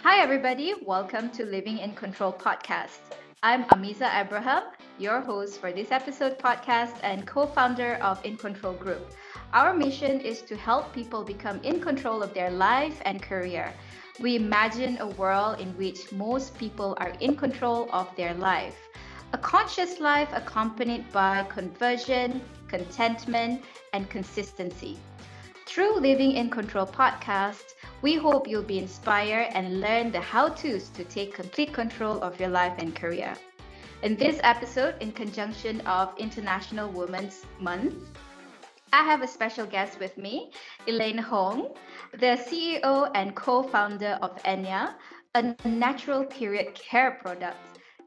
Hi, everybody. Welcome to Living in Control Podcast. I'm Ameza Abraham, your host for this episode podcast and co founder of In Control Group. Our mission is to help people become in control of their life and career. We imagine a world in which most people are in control of their life. A conscious life accompanied by conversion, contentment, and consistency. Through Living in Control podcast, we hope you'll be inspired and learn the how to's to take complete control of your life and career. In this episode, in conjunction of International Women's Month, I have a special guest with me, Elaine Hong, the CEO and co founder of Enya, a natural period care product.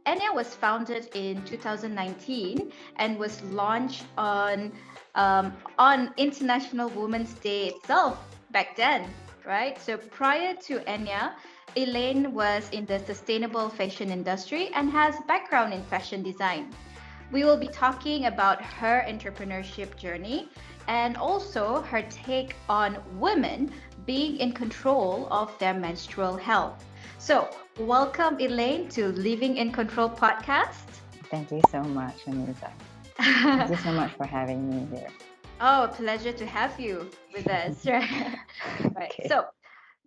Enya was founded in 2019 and was launched on International Women's Day itself back then, right? So prior to Enya, Elaine was in the sustainable fashion industry and has background in fashion design. We will be talking about her entrepreneurship journey and also her take on women being in control of their menstrual health. So, welcome Elaine to Living in Control podcast. Thank you so much, Ameza. Thank you so much for having me here. Oh, pleasure to have you with us. Right. Okay. So,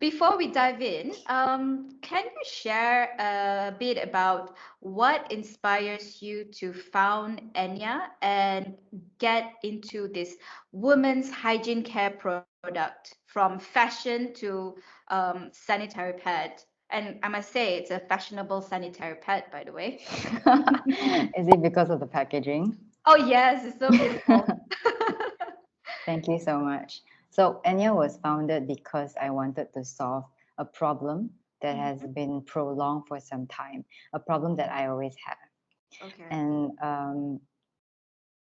before we dive in, can you share a bit about what inspires you to found Enya and get into this women's hygiene care product from fashion to sanitary pad? And I must say, it's a fashionable sanitary pad, by the way. Is it because of the packaging? Oh, yes, it's so beautiful. Thank you so much. So Enya was founded because I wanted to solve a problem that has been prolonged for some time, a problem that I always had. Okay. And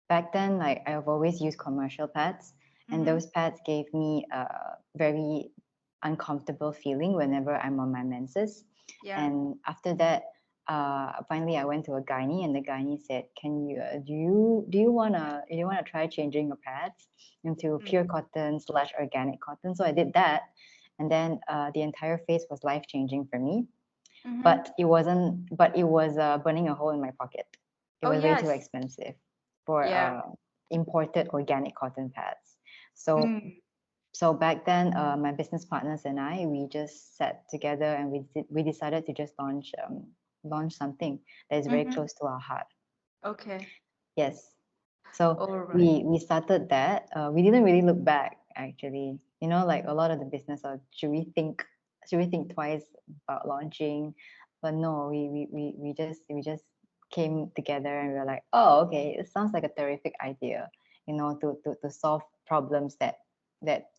back then, like I've always used commercial pads, and those pads gave me a very uncomfortable feeling whenever I'm on my menses. Yeah. And after that, finally I went to a gynae, and the gynae said, "Can you do you wanna try changing your pads into pure cotton / organic cotton?" So I did that, and then the entire phase was life changing for me. Mhm. But it wasn't. But it was burning a hole in my pocket. It Oh, was way too yes. expensive for Yeah. imported organic cotton pads. So Mm. so back then, my business partners and I, we just sat together and we decided to just launch something that is very Mhm. close to our heart. Okay. Yes. So All right. we started that. We didn't really look back actually. You know, like a lot of the business, or should we think twice about launching? But no, we just came together and we were like, oh, okay, it sounds like a terrific idea. You know, to solve problems that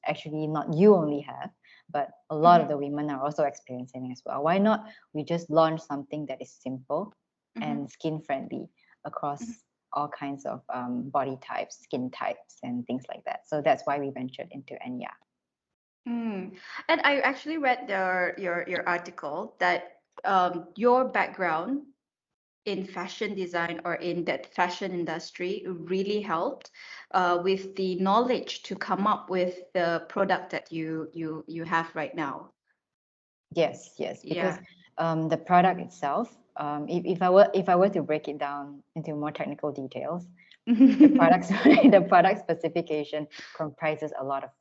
actually not you only have, but a lot of Mhm. the women are also experiencing as well. Why not we just launch something that is simple Mhm. and skin friendly Mhm. across all kinds of body types, skin types, and things like that. So that's why we ventured into Enya. Mm. And I actually read your article that your background in fashion design or in that fashion industry really helped with the knowledge to come up with the product that you have right now. Yes, yes, because Yeah. the product itself, if I were to break it down into more technical details, the products the product specification comprises a lot of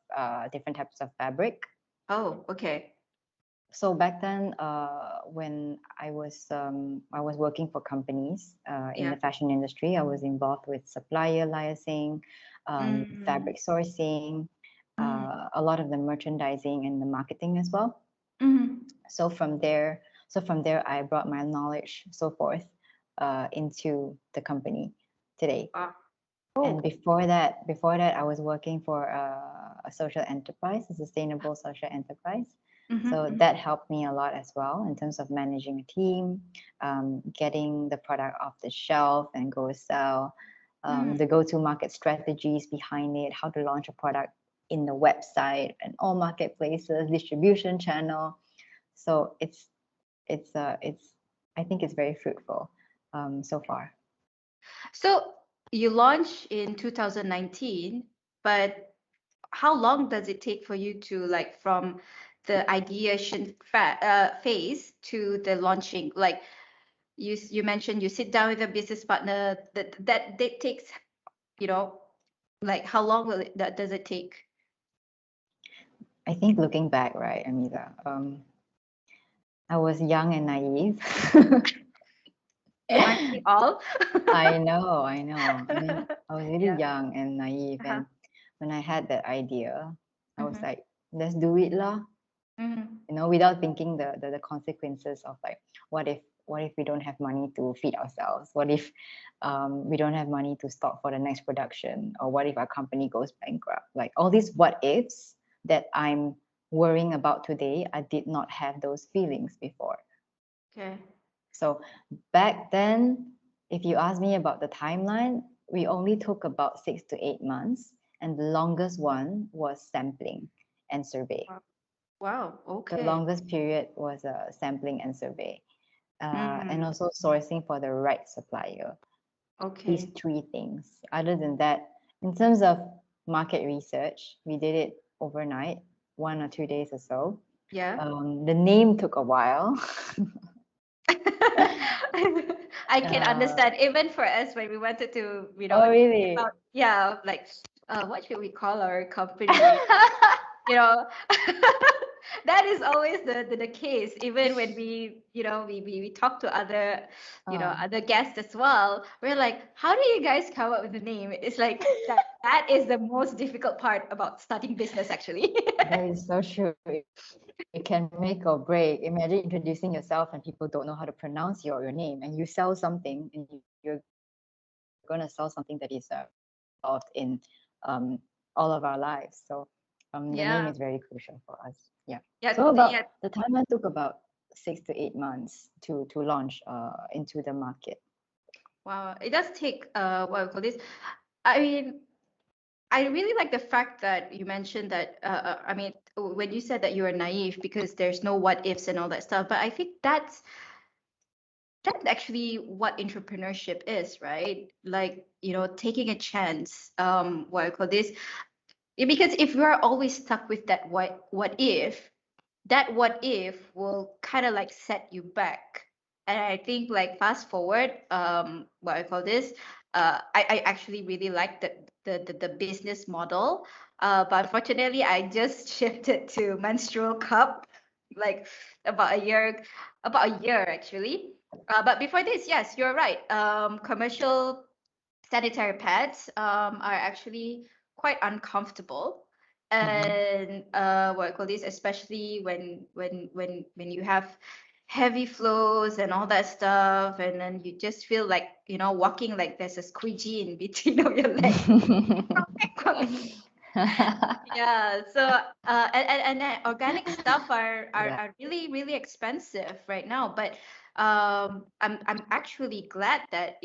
different types of fabric. Oh, okay. So back then, when I was working for companies in Yeah. the fashion industry, I was involved with supplier liaising, Mm. fabric sourcing, Mm. a lot of the merchandising and the marketing as well. Mm. So from there, I brought my knowledge, so forth, into the company today. Wow. And Oh. before that, I was working for a social enterprise, a sustainable social enterprise. So Mm-hmm. that helped me a lot as well in terms of managing a team, getting the product off the shelf and go sell, Mm. the go-to market strategies behind it, how to launch a product in the website and all marketplaces, distribution channel. So it's I think it's very fruitful so far. So you launched in 2019, but how long does it take for you to like from the ideation phase to the launching? Like you mentioned, you sit down with a business partner. That takes, you know, like how long that does it take? I think looking back, right, Amita, I was young and naive. Aren't we all? I know, I know. I mean, I was really Yeah. young and naive, Uh-huh. and when I had that idea, I was Mm-hmm. like, let's do it lah. Mm-hmm. Without thinking the consequences of like, what if we don't have money to feed ourselves? What if we don't have money to stock for the next production? Or what if our company goes bankrupt? Like all these what ifs that I'm worrying about today, I did not have those feelings before. Okay. So back then, if you ask me about the timeline, we only took about 6 to 8 months, and the longest one was sampling and survey. Wow. Wow. The Okay. longest period was sampling and survey, and Mm. also sourcing for the right supplier. These Okay. three things. Other than that, in terms of market research, we did it overnight, 1 or 2 days or so. Yeah. The name took a while. I can uh, understand. Even for us, when we wanted to, oh, give really? out, yeah, like, what should we call our company name? You know, that is always the case. Even when we talk to other, uh, other guests as well. We're like, how do you guys come up with the name? It's like that is the most difficult part about starting business, actually. that is so true. It can make or break. Imagine introducing yourself and people don't know how to pronounce your name, and you sell something and you're going to sell something that is involved in all of our lives. So the name Yeah, is very crucial for us. Yeah. yeah, So about yeah. the timeline took about 6 to 8 months to launch into the market. Wow, it does take what we call this. I mean, I really like the fact that you mentioned that. I mean, when you said that you were naive because there's no what ifs and all that stuff. But I think that's actually what entrepreneurship is, right? Like, taking a chance. What I call this. Because if you're always stuck with that what if, that what if will kind of like set you back. And I think like fast forward, what I call this, I actually really like the business model. But unfortunately, I just shifted to menstrual cup like about a year actually. But before this, yes, you're right. Commercial sanitary pads are actually quite uncomfortable, Mm-hmm. and what I call this, especially when you have heavy flows and all that stuff, and then you just feel like walking like there's a squeegee in between of your legs. Yeah, so and then organic stuff are, are Yeah. are really really expensive right now, but I'm actually glad that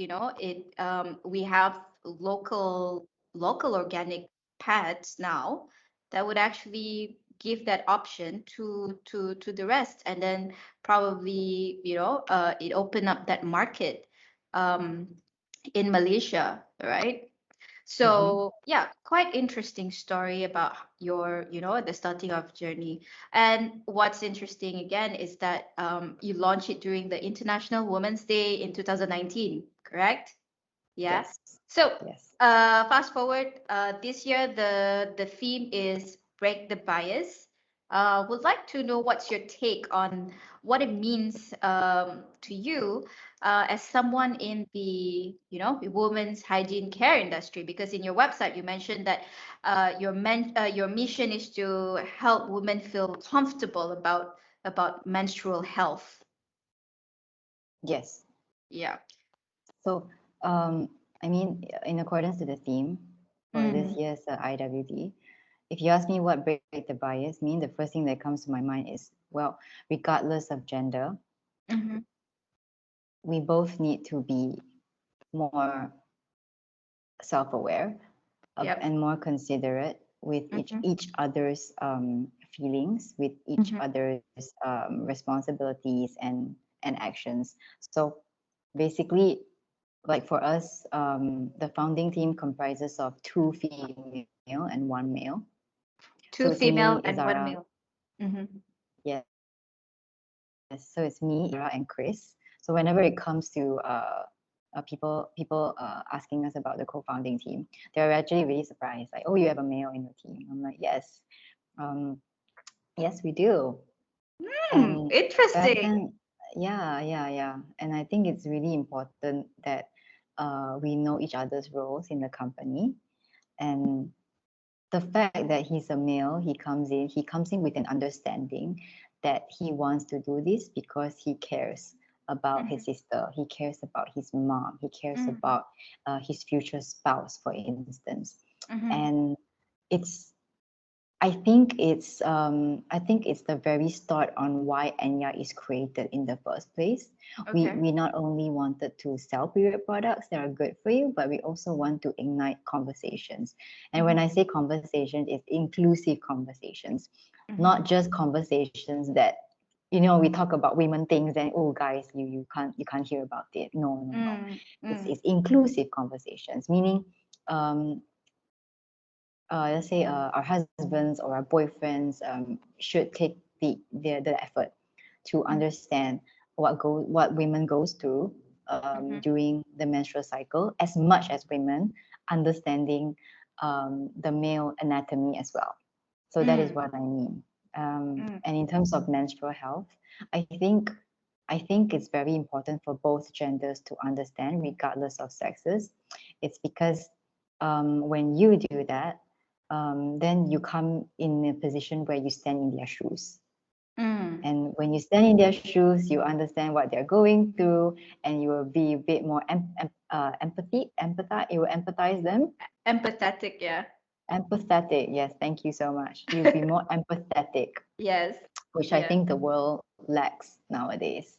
we have local organic pads now that would actually give that option to the rest, and then probably it open up that market um in Malaysia, right? Mm-hmm. So yeah, quite interesting story about your, the starting of journey. And what's interesting again is that you launched it during the International Women's Day in 2019, correct? Yeah. Yes. So Yes. fast forward, this year the theme is break the bias. Would like to know what's your take on what it means to you as someone in the women's hygiene care industry. Because in your website you mentioned that your mission is to help women feel comfortable about menstrual health. Yes. Yeah. So, I mean, in accordance to the theme for this Mm-hmm. year's IWD, if you ask me what break the bias mean, the first thing that comes to my mind is, well, regardless of gender, Mm-hmm. we both need to be more self-aware Yep. and more considerate with Mm-hmm. each other's feelings, with each Mm-hmm. other's responsibilities and actions. So basically, like for us, the founding team comprises of two female and one male. So Two it's me, female and one Izara. male. Mm-hmm. Yes, so it's me, Ira, and Chris. So whenever it comes to people asking us about the co-founding team, they're actually really surprised. Like, oh, you have a male in your team. I'm like, yes, um, yes, we do. And back Interesting. then, yeah. And I think it's really important that we know each other's roles in the company. And the fact that he's a male, he comes in with an understanding that he wants to do this because he cares about his Mm-hmm. sister, he cares about his mom, he cares Mm-hmm. about his future spouse, for instance. Mm-hmm. And it's I think it's the very start on why Enya is created in the first place. Okay. We not only wanted to sell period products that are good for you, but we also want to ignite conversations. And when Mm-hmm. I say conversations, it's inclusive conversations, Mm-hmm. not just conversations that we talk about women things and oh guys, you can't hear about it. No. Mm-hmm. It's inclusive conversations, meaning um, let's say our husbands or our boyfriends should take the effort to understand what women goes through Mm-hmm. during the menstrual cycle as much as women understanding the male anatomy as well. So that is Mm-hmm. what I mean. Mm-hmm. And in terms of menstrual health, I think I think it's very important for both genders to understand, regardless of sexes. It's because when you do that, then you come in a position where you stand in their shoes. Mm. And when you stand in their shoes, you understand what they're going through, and you will be a bit more empathize. You will empathize them. Empathetic, yeah. Empathetic. Yes, thank you so much. You'll be more empathetic, Yes. which I Yeah. think the world lacks nowadays.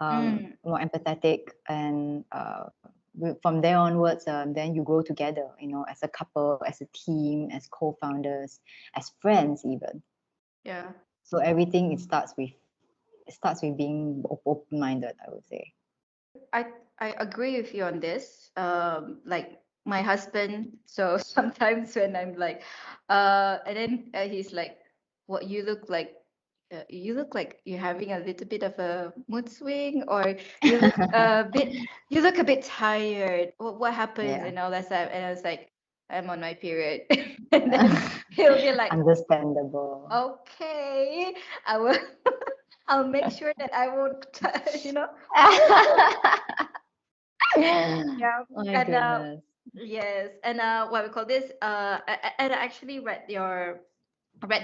Mm. More empathetic, and from there onwards, then you grow together. As a couple, as a team, as co-founders, as friends, even. Yeah. So everything it starts with being open-minded, I would say. I I agree with you on this. Like my husband, so sometimes when I'm like, and then he's like, "What you look like you're having a little bit of a mood swing, or you look a bit tired. What happened?" Yeah. And all that stuff. And I was like, "I'm on my period," and then he'll be like, Understandable. "Okay, I will." I'll make sure that I won't, you know, yeah, My and goodness. yes, and what we call this? And I actually read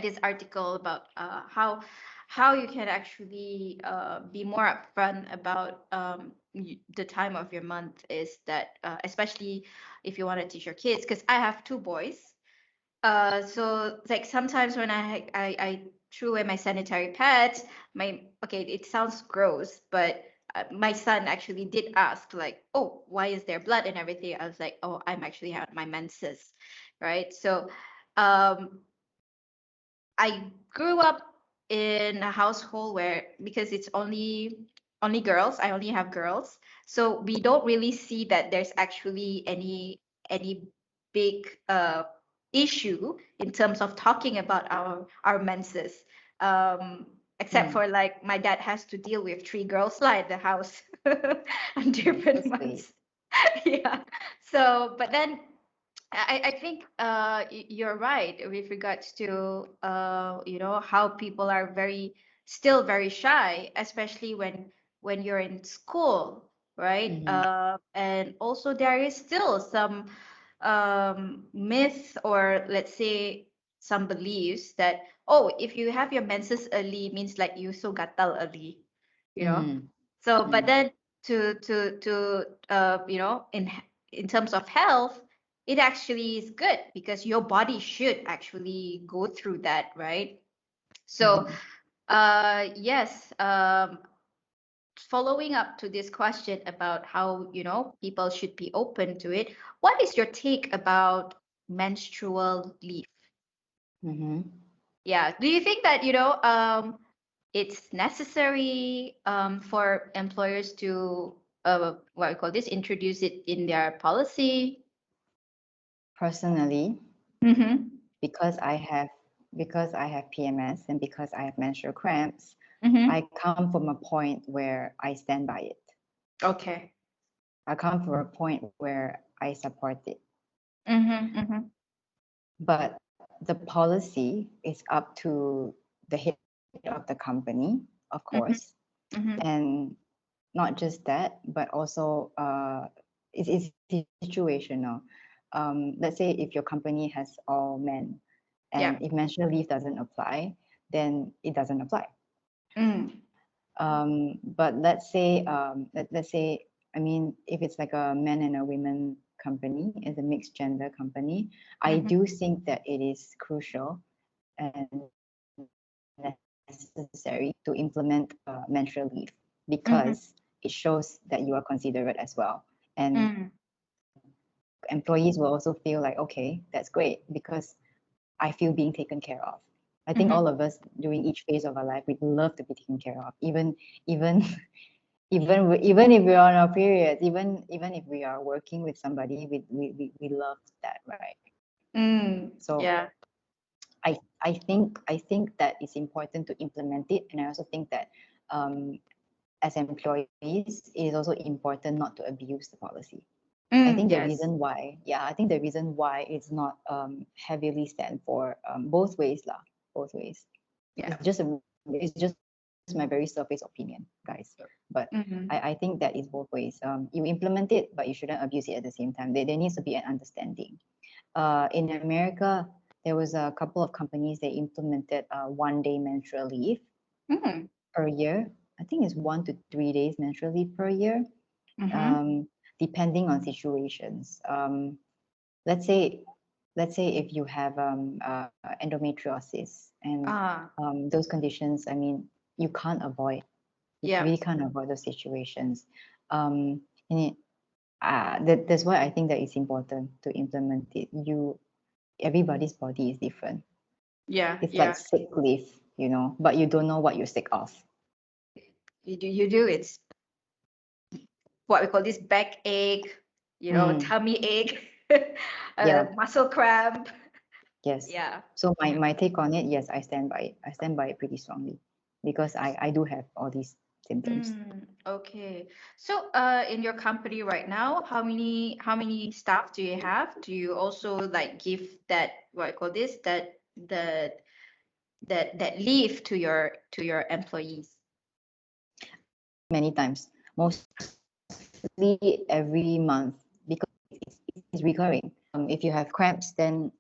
this article about how you can actually be more upfront about the time of your month is that especially if you want to teach your kids, because I have two boys. So like sometimes when I threw away my sanitary pads, my okay, it sounds gross, but my son actually did ask like, "Oh, why is there blood and everything?" I was like, "Oh, I'm actually having my menses," right? So, um, I grew up in a household where because it's only girls, I only have girls, so we don't really see that there's actually any big issue in terms of talking about our menses. Except Mm, for like my dad has to deal with three girls like the house on so different sweet. months. Yeah. So, but then I think you're right with regards to how people are still very shy, especially when you're in school, right? Mm-hmm. And also there is still some myth, or let's say some beliefs that, oh, if you have your menses early means like you so gatal early, you know. Mm-hmm. So but Yeah. then to in terms of health, it actually is good because your body should actually go through that, right? So, Mm-hmm. yes, following up to this question about how, people should be open to it, what is your take about menstrual leave? Mm-hmm. Yeah, do you think that, it's necessary for employers to, what I call this, introduce it in their policy? Personally, Mm-hmm. because because I have PMS and because I have menstrual cramps, Mm-hmm. I come from a point where I stand by it. Okay. I come from a point where I support it. Mm-hmm. Mm-hmm. But the policy is up to the head of the company, of course. Mm-hmm. Mm-hmm. And not just that, but also it's situational. Let's say if your company has all men, Yeah. and if menstrual leave doesn't apply, then it doesn't apply. Mm. But let's say, I mean, if it's like a men and a women company, it's a mixed gender company, I Mm-hmm. do think that it is crucial and necessary to implement menstrual leave because it Mm-hmm. shows that you are considerate as well. And Mm. employees will also feel like, okay, that's great because I feel being taken care of. I think all of Mm-hmm. us during each phase of our life, we'd love to be taken care of, even even if we're on our periods, even if we are working with somebody, we love that, right? Mm. So Yeah. I think that it's important to implement it, and I also think that um, as employees, it is also important not to abuse the policy. I think Mm. the Yes. reason why, yeah, I think the reason why it's not heavily stand for both ways lah, both ways. Yeah. It's just my very surface opinion, guys. But I Mm-hmm. think that is both ways. You implement it, but you shouldn't abuse it at the same time. There needs to be an understanding. In America, there was a couple of companies they implemented 1 day menstrual leave Mm. per year. I think it's 1 to 3 days menstrual leave per year, Mm-hmm. um, depending on situations. Let's say let's say if you have endometriosis and Ah. those conditions, I mean, you can't avoid you Yeah. really can't avoid those situations. And that's why I think that it's important to implement it. Everybody's body is different. Yeah. It's like Yeah. sick leave, but you don't know what you're sick of. You do. It's what we call this backache, Mm, tummy ache, yeah. muscle cramp. Yes. Yeah. So my, Yeah. my take on it, yes, I stand by it. I stand by it pretty strongly because I do have all these symptoms. Okay. So, in your company right now, how many staff do you have? Do you also like give that what I call this that that leave to your employees? Many times, mostly every month because it's recurring. If you have cramps, then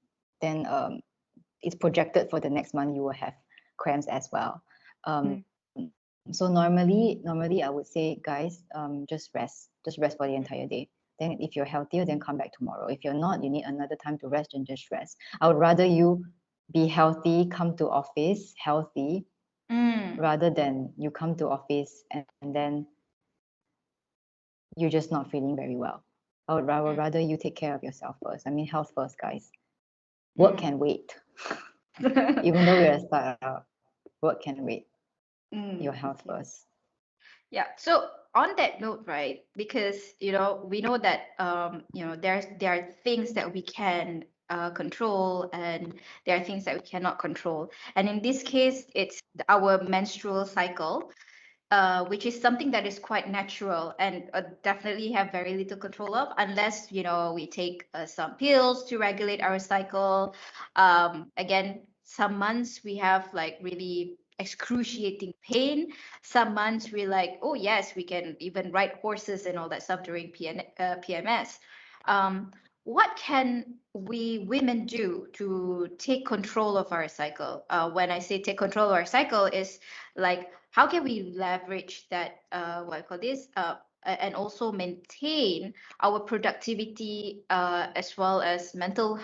it's projected for the next month you will have cramps as well. Mm, So normally I would say, guys, just rest for the entire day. Then if you're healthier, then come back tomorrow. If you're not, you need another time to rest, and just rest. I would rather you be healthy, come to office healthy, mm, rather than you come to office and then you're just not feeling very well. I would rather you take care of yourself first. I mean, health first, guys. Work mm, can wait. mm. Even though we're a startup, work can wait. Your health Okay. first. Yeah. So on that note, right? Because we know that there are things that we can control, and there are things that we cannot control. And in this case, it's our menstrual cycle, which is something that is quite natural and definitely have very little control of, unless we take some pills to regulate our cycle. Again, some months we have like really excruciating pain. Some months we're like, oh yes, we can even ride horses and all that stuff during PMS. Um, what can we women do to take control of our cycle? When I say take control of our cycle, is like how can we leverage that what I call this and also maintain our productivity as well as mental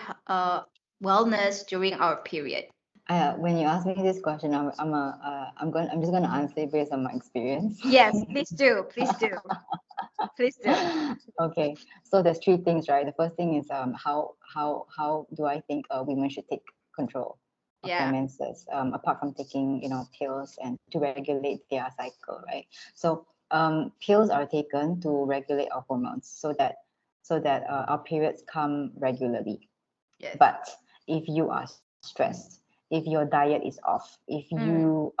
wellness during our period. When you ask me this question, I'm just gonna answer it based on my experience. Yes, please do, please do, please do. Okay, so there's three things, right? The first thing is how do I think women should take control of their Yeah. menses, apart from taking pills and to regulate their cycle, right? So pills are taken to regulate our hormones so that our periods come regularly. Yes. But if you are stressed if your diet is off, if Mm. you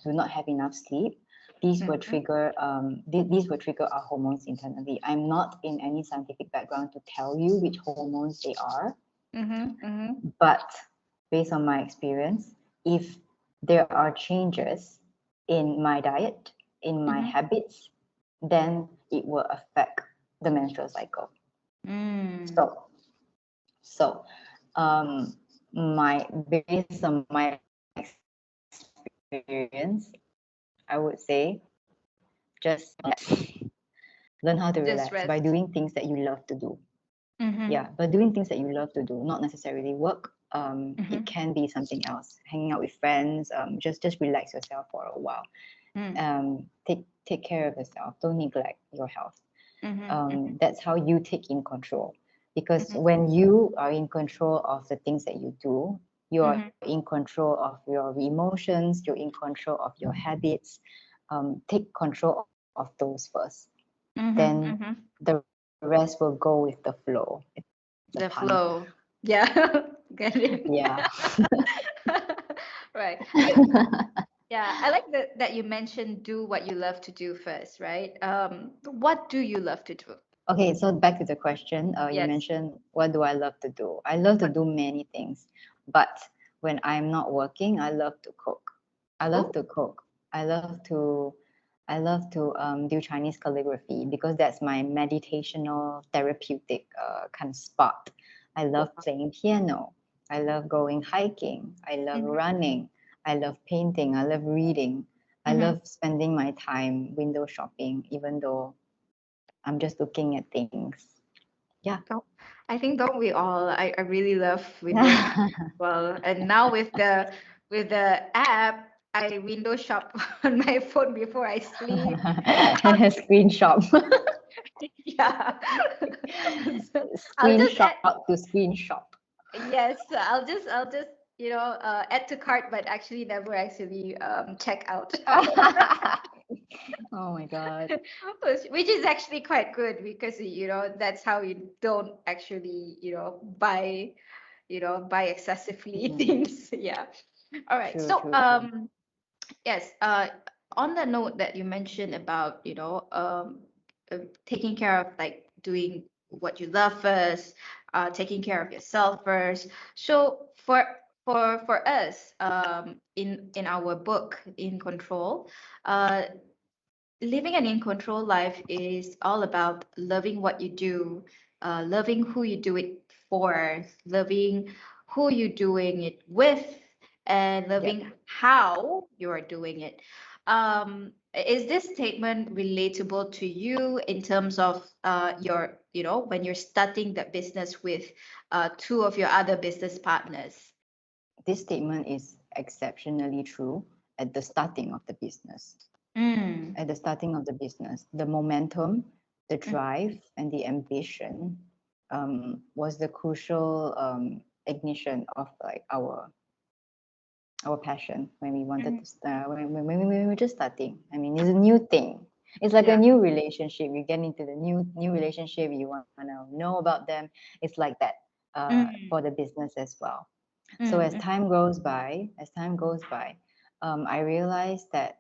do not have enough sleep, Mm-hmm. these will trigger our hormones internally. I'm not in any scientific background to tell you which hormones they are, Mm-hmm. Mm-hmm. but based on my experience, if there are changes in my diet, in my Mm-hmm. habits, then it will affect the menstrual cycle. Mm. So, so um, my based on my experience, I would say just learn how to relax Just by doing rest. things that you love to do. Yeah, Mm-hmm. but doing things that you love to do, not necessarily work. It Mm-hmm. can be something else, hanging out with friends. Just relax yourself for a while. Mm. Take care of yourself. Don't neglect your health. Mm-hmm. Mm-hmm. That's how you take in control. Because Mm-hmm. when you are in control of the things that you do, you are Mm-hmm. in control of your emotions. You're in control of your habits. Take control of those first. Then Mm-hmm. Mm-hmm. the rest will go with the flow. It's a pun. The flow. Yeah. Get it. Yeah. Right. Yeah, I like that you mentioned do what you love to do first, right? What do you love to do? Okay, so back to the question. You Yes. mentioned, what do I love to do? I love to What? do many things, but when I'm not working, I love to cook. I love Oh. to cook. I love to, do Chinese calligraphy because that's my meditational, therapeutic kind of spot. I love Wow. playing piano. I love going hiking. I love Mm-hmm. running. I love painting. I love reading. I Mm-hmm. love spending my time window shopping, even though I'm just looking at things. Yeah. Don't, I think don't we all? I really love window shopping as well. And now with the app, I window shop on my phone before I sleep. Screenshot. Yeah. So I'll just add. Screenshot to screenshot. Yes, so I'll just add to cart, but actually never actually check out. Oh my god. Which is actually quite good because that's how you don't actually buy excessively Mm, things. Yeah. All right. true, So true, true. yes, on the note that you mentioned about taking care of like doing what you love first, taking care of yourself first. So for us, in our book In Control, uh, living an in control life is all about loving what you do, loving who you do it for, loving who you're doing it with, and Yep. loving how you are doing it. Is this statement relatable to you in terms of when you're starting that business with two of your other business partners? This statement is exceptionally true at the starting of the business. Mm, At the starting of the business, the momentum, the mm, drive, and the ambition was the crucial ignition of like our passion when we wanted mm. to start when we were just starting. I mean, it's a new thing. It's like a Yeah. new relationship. You get into the new relationship, you want to know about them. It's like that for Mm, the business as well. So mm, mm, as time goes by, I realized that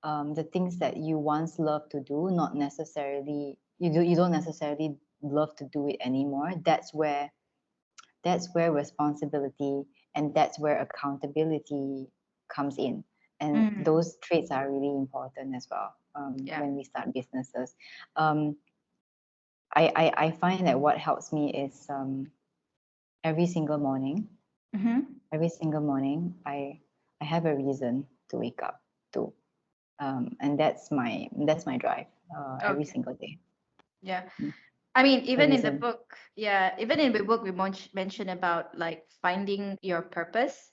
the things that you once loved to do, not necessarily you don't necessarily love to do it anymore. That's where responsibility and that's where accountability comes in, and mm. those traits are really important as well Yeah. when we start businesses. um, I find that what helps me is every single morning Mm-hmm. every single morning I have a reason to wake up to, and that's my drive every Okay. single day. Yeah. Mm, I mean, a even in the reason. book, yeah, even in the book, we mention about like finding your purpose,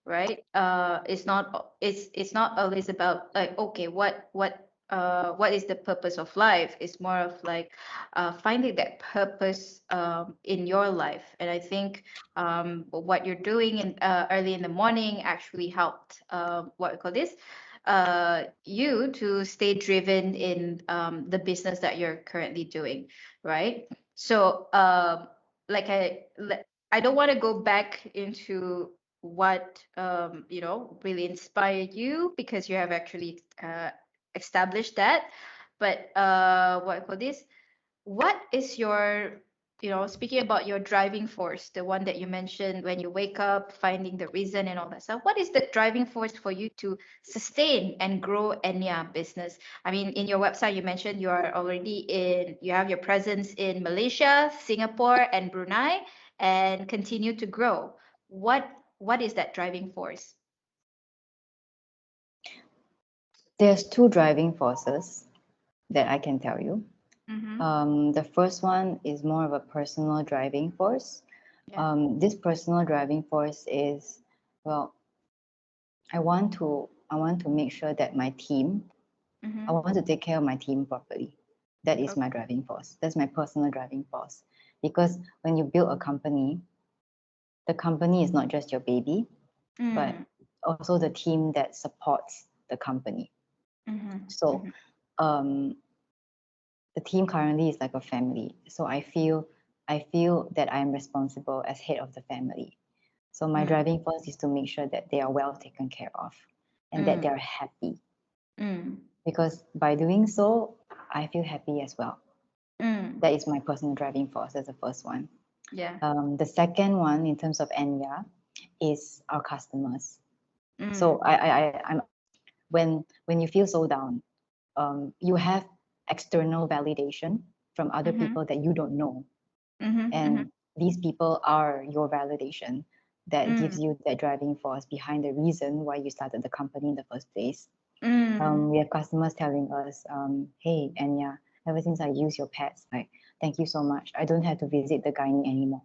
right? It's not always about like, okay, what is the purpose of life? It's more of like finding that purpose in your life. And I think what you're doing in early in the morning actually helped what we call this you to stay driven in the business that you're currently doing, right? So, like I don't want to go back into what really inspired you, because you have actually established that. But what I call this? What is your, speaking about your driving force, the one that you mentioned when you wake up, finding the reason and all that stuff, what is the driving force for you to sustain and grow Enya business? I mean, in your website, you mentioned you have your presence in Malaysia, Singapore, and Brunei, and continue to grow. What what is that driving force? There's two driving forces that I can tell you. Mm-hmm. The first one is more of a personal driving force. Yeah. This personal driving force is, well, I want to make sure that my team, I Mm-hmm. want to take care of my team properly. That is Okay. my driving force. That's my personal driving force. Because when you build a company, the company is not just your baby, but Mm. also the team that supports the company. Mm-hmm. So Mm-hmm. um, the team currently is like a family. So I feel that I am responsible as head of the family. So my Mm. driving force is to make sure that they are well taken care of and that Mm. they're happy. Mm. Because by doing so, I feel happy as well. Mm. That is my personal driving force. That's the first one. Yeah. The second one, in terms of Enya, is our customers. So Mm. I'm when you feel so down, you have external validation from other Mm-hmm. people that you don't know, Mm-hmm. Mm-hmm. and these people are your validation that gives Mm. you that driving force behind the reason why you started the company in the first place. Mm. We have customers telling us, hey, Enya, ever since I use your pads, like, thank you so much. I don't have to visit the gynae anymore.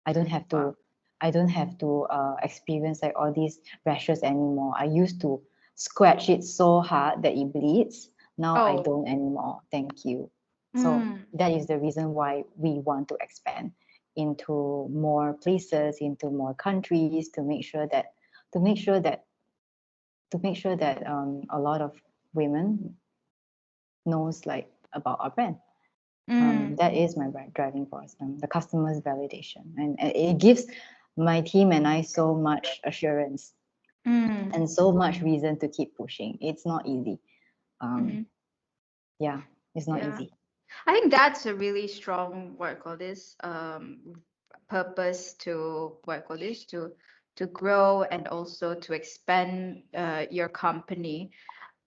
I don't have Wow. to, I don't have to experience like all these rashes anymore. I used to scratch it so hard that it bleeds. Now I Oh. don't anymore. Thank you. So Mm. that is the reason why we want to expand into more places, into more countries, to make sure that a lot of women knows like about our brand. Mm. That is my driving force, the customer's validation, and it gives my team and I so much assurance Mm. and so much reason to keep pushing. It's not easy. Mm-hmm. um, yeah, it's not Yeah. easy. I think that's a really strong, what I call this, purpose to, what I call this, to grow and also to expand your company.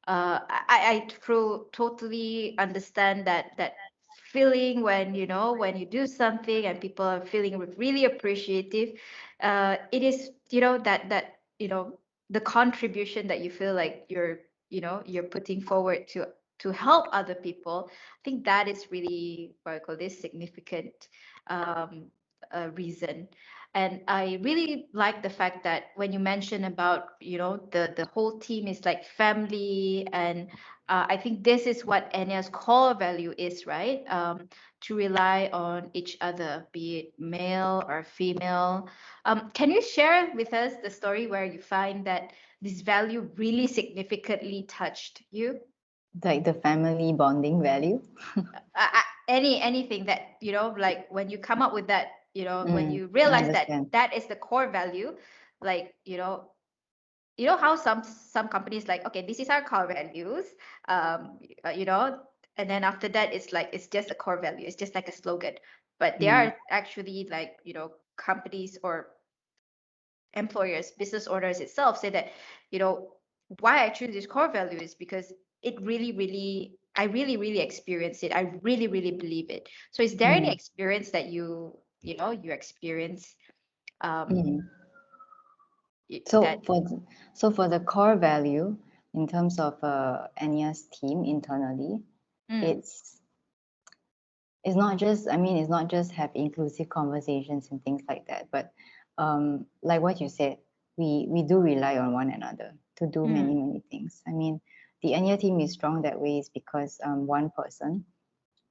I totally understand that feeling when when you do something and people are feeling really appreciative. It is the contribution that you feel like you're putting forward to help other people. I think that is really, what I call this, significant um, reason. And I really like the fact that when you mention about the whole team is like family, and I think this is what Enya's core value is, right? To rely on each other, be it male or female. Can you share with us the story where you find that this value really significantly touched you? Like the family bonding value. Anything that like when you come up with that, when you I realize that understand. that is the core value, like how some companies like, okay, this is our core values, um you know and then after that it's like it's just a core value, it's just like a slogan. But there Mm, are actually like companies or employers, business owners itself say that you know why I choose this core value is because it really I really experience it, I really believe it. So is there any mm, experience that you experience um mm. that So for the core value in terms of Anya's team internally, mm, it's it's not just, I mean, it's not just have inclusive conversations and things like that, but like what you said, we do rely on one another to do mm, many things. I mean, the Enya team is strong that way is because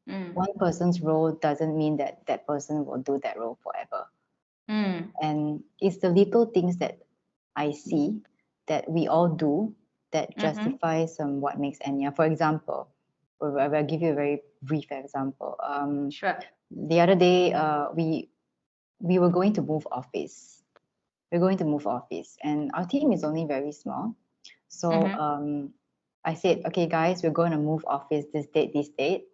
mm, one person's role doesn't mean that that person will do that role forever. mm, And it's the little things that I see that we all do that mm-hmm. justifies what makes Enya. For example, I'll give you a very brief example. Sure. The other day, we were going to move office, we're going to move office, and our team is only very small. So Mm-hmm. I said, okay, guys, we're going to move office this date, this date.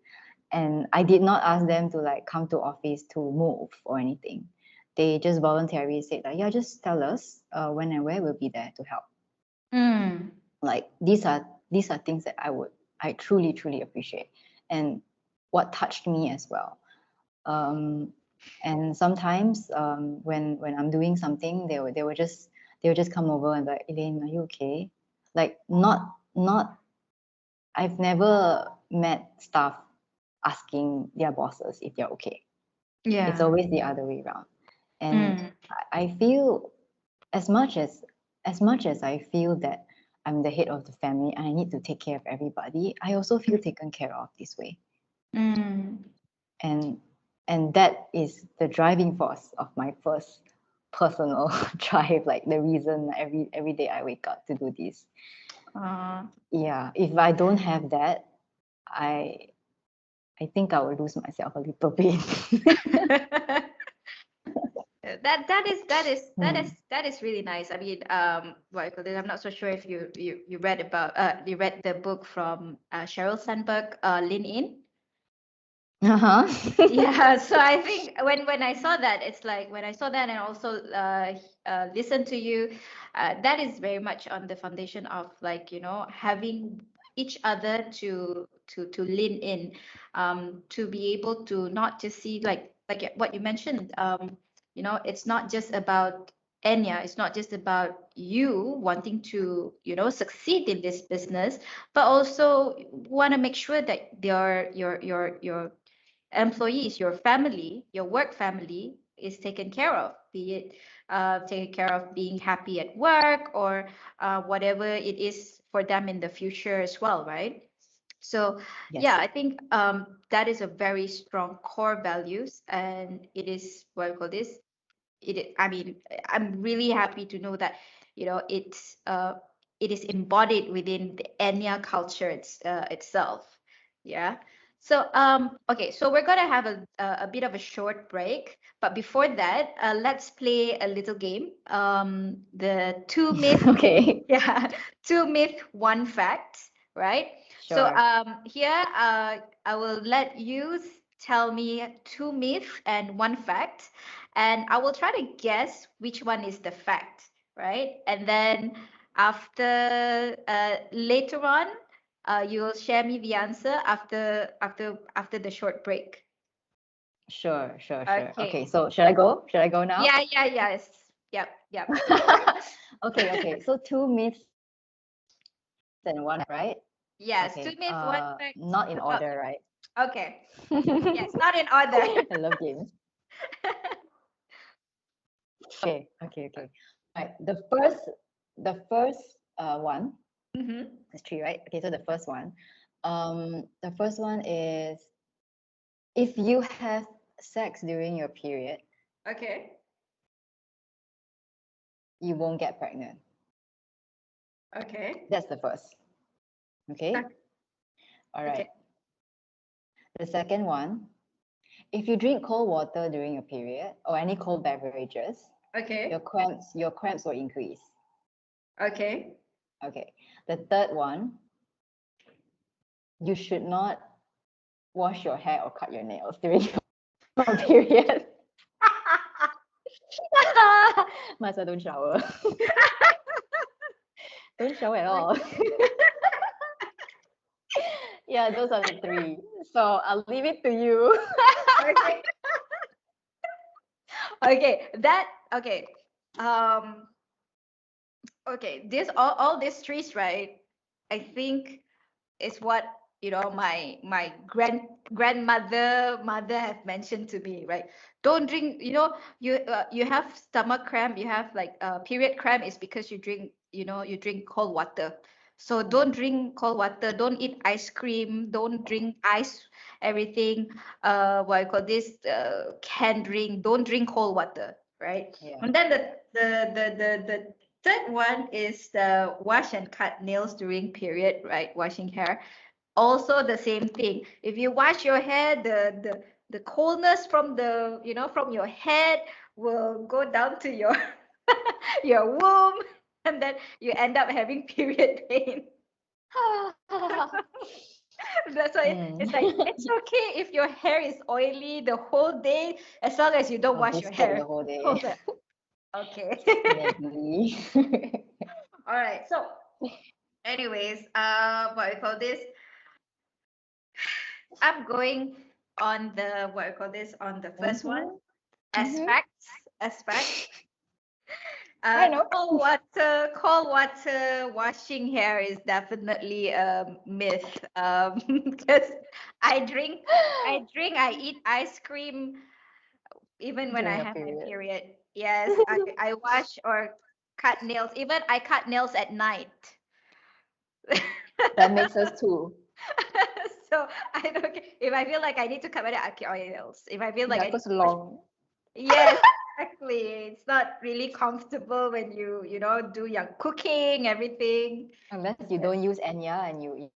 And I did not ask them to like come to office to move or anything. They just voluntarily said like, yeah, just tell us when and where we'll be there to help. Mm. Like these are things that I truly appreciate, and what touched me as well. Um, and sometimes when I'm doing something, they will just come over and be like, Elaine, are you okay? Like not I've never met staff asking their bosses if they're okay. It's Yeah. always the other way around. And Mm. I feel as much as I feel that I'm the head of the family and I need to take care of everybody, I also feel taken care of this way. Mm. And that is the driving force of my first personal drive, like the reason every day I wake up to do this. Uh, Yeah, if I don't have that, I I think I will lose myself a little bit. that Hmm. is really nice. I mean, what I call it, I'm not so sure if you read about you read the book from Sheryl Sandberg, Lean In. Uh-huh. Yeah, so I think when I saw that, it's like when I saw that and also listened to you, that is very much on the foundation of like having each other to lean in, to be able to not just see like what you mentioned, it's not just about Enya, it's not just about you wanting to succeed in this business, but also want to make sure that your employees, your family, your work family is taken care of, be it taken care of being happy at work or whatever it is for them in the future as well, right? So yeah, Yes. I think that is a very strong core values, and it is what I call this. I mean, I'm really happy to know that it is embodied within the Enya culture itself. Yeah. So okay, so we're gonna have a bit of a short break, but before that, let's play a little game. The two myth, Okay. yeah, two myth, one fact, right? So Sure. here I will let you tell me two myths and one fact, and I will try to guess which one is the fact, right? And then later on, you will share me the answer after the short break. Sure. Okay, Okay. so should I go? Should I go now? Yeah, yeah, yes. Yep, yep. Okay. So two myths and one, right? Yes, two Okay. myths, one fact. Not in Oh, order, right? okay. Yes, not in order. I love games. Okay. Right. The first one. Mm-hmm. There's three, right? Okay, so the first one. The first one is, if you have sex during your period, Okay. you won't get pregnant. Okay. That's the first. Uh, Okay. All Okay. right. The second one, if you drink cold water during your period or any cold beverages, your Okay. cramps will increase. Okay. Okay. The third one, you should not wash your hair or cut your nails during your period. Might as well don't shower. Don't shower at all. Yeah, those are the three. So I'll leave it to you. Okay. Okay. Okay. Um okay. This all these trees, right? I think is what my grandmother have mentioned to me, right? Don't drink, you have stomach cramp, you have like period cramp is because you drink cold water. So don't drink cold water, don't eat ice cream, don't drink ice everything, what I call this, canned drink, don't drink cold water, right? Yeah. And then the third one is the wash and cut nails during period, right? Washing hair. Also the same thing. If you wash your hair, the coldness from from your head will go down to your your womb, and then you end up having period pain. That's why it's like it's Mm. okay if your hair is oily the whole day as long as you don't I'll wash be your soaked the hair. whole Hold day. that. Okay. Definitely. All right. So, anyways, what we call this? I'm going on the what we call this on the first one. Mm-hmm. As Mm-hmm. facts, as facts. I know. Cold water washing hair is definitely a myth. Because I eat ice cream even when I During a have my period. period. Yes, I wash or cut nails. Even I cut nails at night. That makes us two. So I don't care. If I feel like I need to cut my nails, I cut my nails. If I feel like Yeah, I need because to wash, long. yes, exactly. It's not really comfortable when do your cooking, everything. Unless you Yes. don't use Enya and you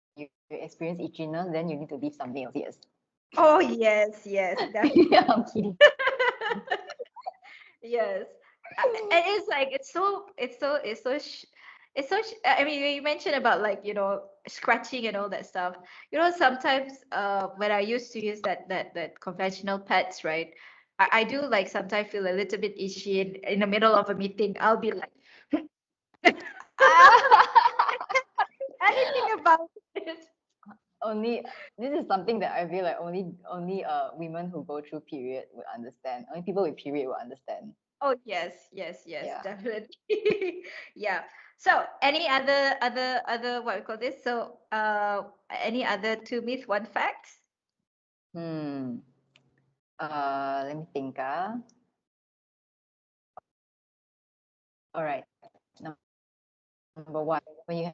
experience itchiness, then you need to leave some nails. Yes. Oh yes, yes, Yeah, I'm definitely. kidding. Yes. And it's like I mean, when you mentioned about like, scratching and all that stuff. Sometimes when I used to use that conventional pads, right? I do like sometimes feel a little bit itchy in the middle of a meeting. I'll be like anything about it. Only this is something that I feel like only women who go through period would understand. Only people with period will understand. Oh yes, yes, yes, Yeah. definitely. Yeah. So any other what we call this? So any other two myth, one facts? Hmm. Let me think. All right. Number one, when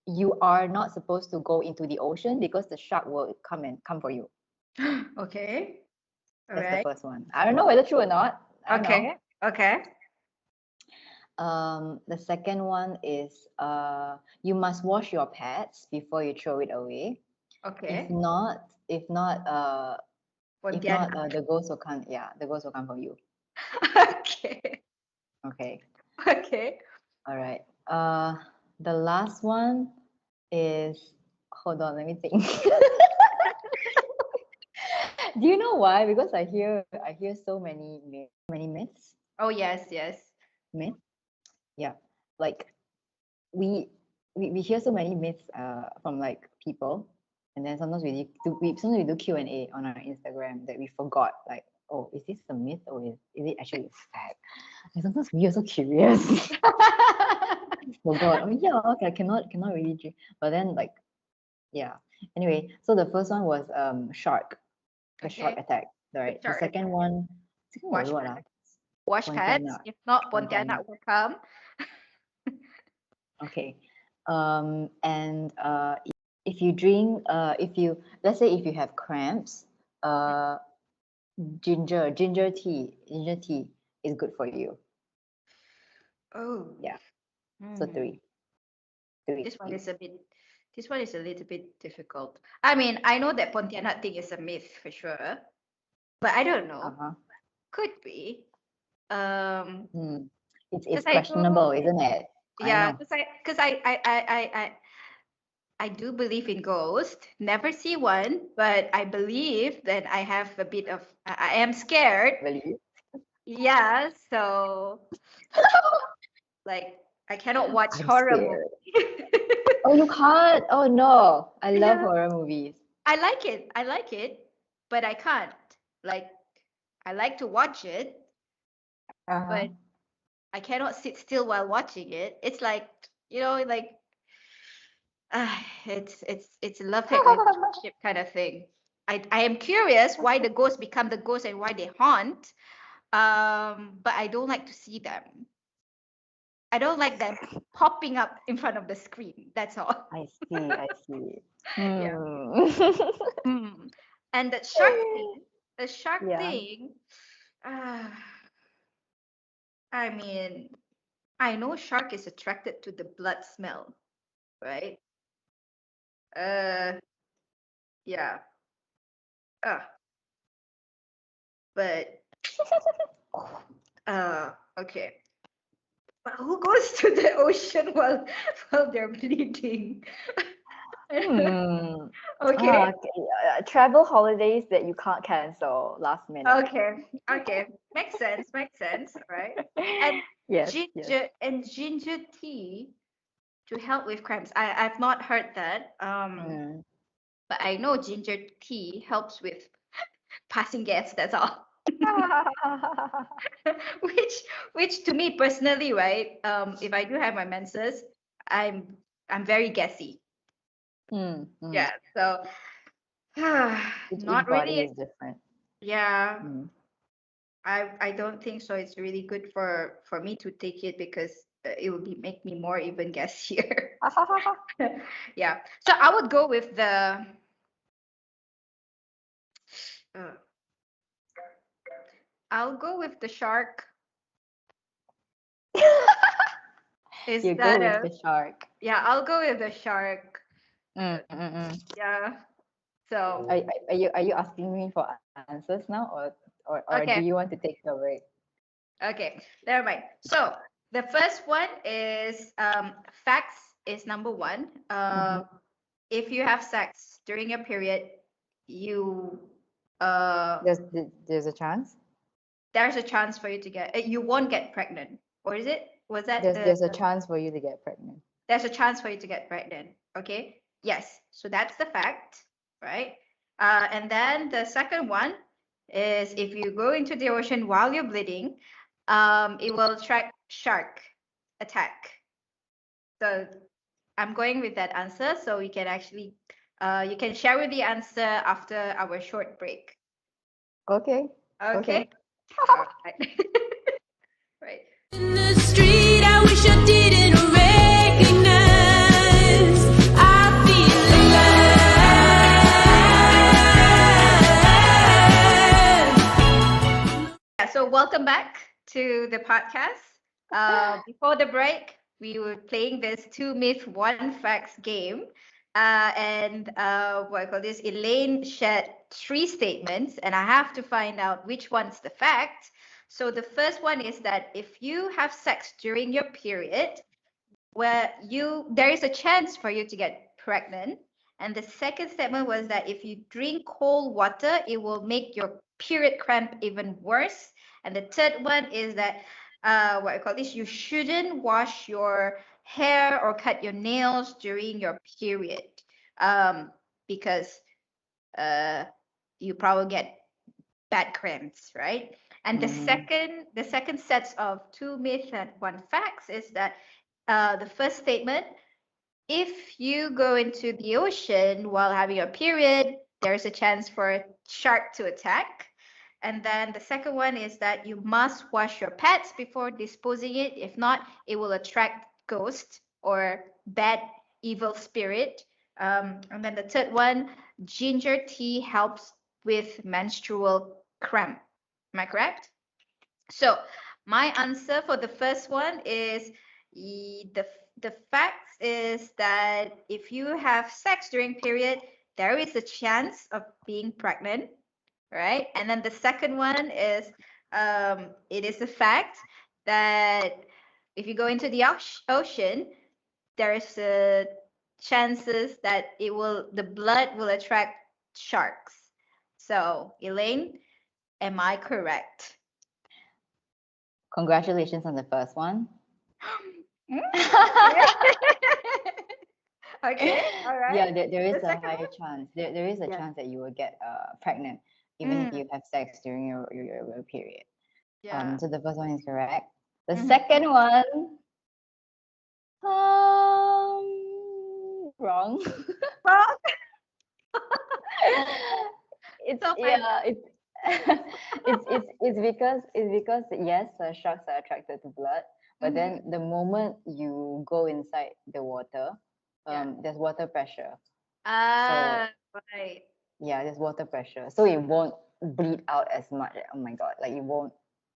you are not supposed to go into the ocean because the shark will come for you. Okay. All That's the right. first one. I don't know whether true or not. I don't know. Okay. Okay. The second one is you must wash your pads before you throw it away. If Okay. not, if not, if not, Pontianak. the ghost will come. Yeah, the ghost will come for you. Okay. Okay. Okay. All right. The last one is hold on. Let me think. Do you know why? Because I hear so many myths. Oh yes, yes. Myths. Yeah. Like we we hear so many myths from like people, and then sometimes we do Q&A on our Instagram that we forgot, like, oh, is this a myth or is it actually a fact? And sometimes we are so curious. Forgot. I mean, yeah, okay, I cannot really drink. But then, like, yeah, anyway, so the first one was the shark Okay. attack, The right? The shark second attack. one, was Wash what? pads. Wash pads. Pontianak. If not, Pontianak. Pontianak will come. Okay. And if you drink, if you let's say if you have cramps, uh, ginger tea is good for you. Oh. Yeah. So Hmm. three. This one is a bit. This one is a little bit difficult. I mean, I know that Pontianak thing is a myth for sure, but I don't know. Uh-huh. Could be. Um, Hmm. It's because I do. questionable, isn't it? I Yeah, know. because I do believe in ghosts. Never see one, but I believe that I have a bit of. I am scared. Really? Yeah, so like I cannot watch I'm horror scared. movies. Oh, you can't? Oh no. I love Yeah, horror movies. I like it. I like it, but I can't. Like I like to watch it, Uh-huh. but I cannot sit still while watching it. It's like, like it's a love hate relationship kind of thing. I am curious why the ghosts become the ghosts and why they haunt. But I don't like to see them. I don't like them popping up in front of the screen. That's all. I see, I see. Yeah. Hmm. Hmm. And the shark Yeah. thing, uh, I mean, I know shark is attracted to the blood smell, right? Uh, yeah. Uh, but Okay. But who goes to the ocean while they're bleeding? Hmm. Okay. Travel holidays that you can't cancel last minute. Okay. Okay. Makes sense. Makes sense. Right. And Yes, yes. ginger tea to help with cramps. I've not heard that. Mm. But I know ginger tea helps with passing gas. That's all. which which to me personally, right? If I do have my menses, I'm I'm very gassy. Mm, mm. Yeah. So Each not body really. is different. Yeah. Mm. I don't think so. It's really good for me to take it because it will be make me more even gassier. Yeah. So I would go with the uh, I'll go with the shark. Is You go that with a the shark. yeah, I'll go with the shark. Uh, Mm, mm, mm. yeah. So Are you asking me for answers now, or do you okay, want to take the break? okay, never mind. So the first one is facts is number one. Mm-hmm. If you have sex during your period, you uh There's a chance. there's a chance for you to get you won't get pregnant. Or is it? Was that There's a chance for you to get pregnant. there's a chance for you to get pregnant. Okay. Yes. So that's the fact, right? And then the second one is if you go into the ocean while you're bleeding, it will attract shark attack. So I'm going with that answer. So we can actually, you can share with the answer after our short break. Okay. Okay. Okay. All right. Right. In the street, I wish I didn't recognize. I feel alive. Yeah, so welcome back to the podcast. Before the break, we were playing this two myth, one facts game. And what I call this, Elaine shared three statements, and I have to find out which one's the fact. So the first one is that if you have sex during your period, where you there is a chance for you to get pregnant. And the second statement was that if you drink cold water, it will make your period cramp even worse. And the third one is that what I call this, you shouldn't wash your hair or cut your nails during your period, um, because uh, you probably get bad cramps, right? And Mm-hmm. the second sets of two myths and one facts is that the first statement, if you go into the ocean while having a period, there's a chance for a shark to attack. And then the second one is that you must wash your pets before disposing it. If not, it will attract ghosts or bad evil spirit. And then the third one, ginger tea helps with menstrual cramp. Am I correct? So my answer for the first one is the facts is that if you have sex during period, there is a chance of being pregnant, right? And then the second one is it is a fact that if you go into the ocean, there is a chances that the blood will attract sharks. So Elaine, am I correct? Congratulations on the first one. Mm, okay. Okay, all right. Yeah, there The is a second higher chance. There is a one? chance that you will get pregnant even Yeah. if you have sex during your period. Yeah. So the first one is correct. The Mhm. second one, wrong. Well, It's so fine. yeah, it's it's because yes, sharks are attracted to blood, but Mhm. then the moment you go inside the water, Yeah. there's water pressure. So Ah, right. yeah, there's water pressure, so it won't bleed out as much. Oh my god, like it won't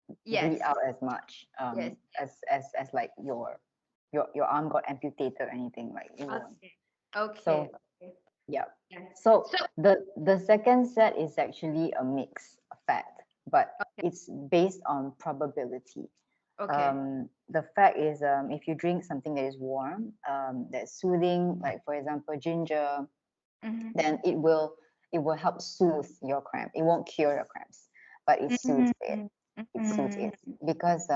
bleed Yes. out as much Yes. Yes. as like your arm got amputated or anything, like it won't. Okay. Okay. So Okay. yeah. Yeah. So So, the second set is actually a mix fact, but it's based on probability. Okay. The fact is, if you drink something that is warm, that's soothing, like for example ginger, Mm-hmm. then it will help soothe your cramp. It won't cure your cramps, but it soothes it. Mm-hmm. It soothes Mm-hmm. it because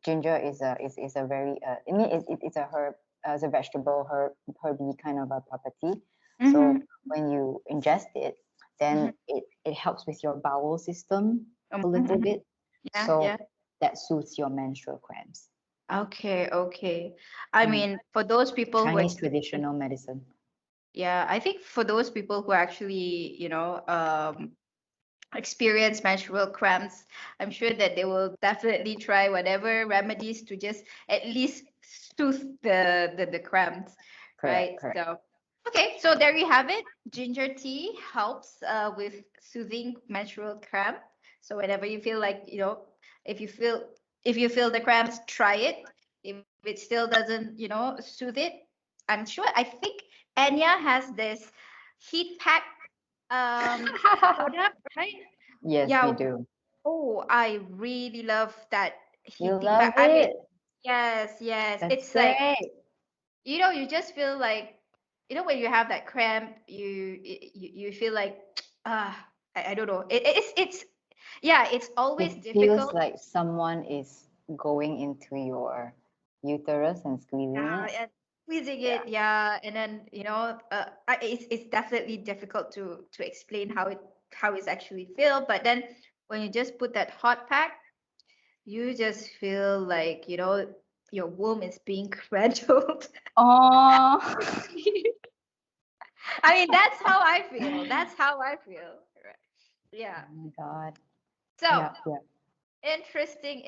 ginger is a very I mean it's a herb, it's a vegetable herby kind of a property. So Mm-hmm. when you ingest it, then it helps with your bowel system a little Mm-hmm. bit. Yeah, So yeah. that soothes your menstrual cramps. Okay, okay. I Mm. mean, for those people who Chinese actually, traditional medicine. yeah, I think for those people who actually, experience menstrual cramps, I'm sure that they will definitely try whatever remedies to just at least soothe the cramps, Correct, right? correct. So, okay, so there you have it. Ginger tea helps with soothing menstrual cramp. So whenever you feel like, if you feel if you feel the cramps, try it. If it still doesn't, soothe it, I'm sure. I think Enya has this heat pack product, right? Yes, we Yeah. do. Oh, I really love that You heating love pack. I mean, it. yes, yes. That's It's like, great. you just feel like, when you have that cramp, you feel like, I don't know. Yeah, it's always It feels difficult. like someone is going into your uterus and squeezing Yeah, it. and squeezing Yeah. it, yeah, and then it's definitely difficult to explain how it's actually feel. But then when you just put that hot pack, you just feel like, your womb is being cradled. Oh. I mean, that's how I feel. That's how I feel. Right. Yeah. Oh my God. So Yeah, yeah. interesting.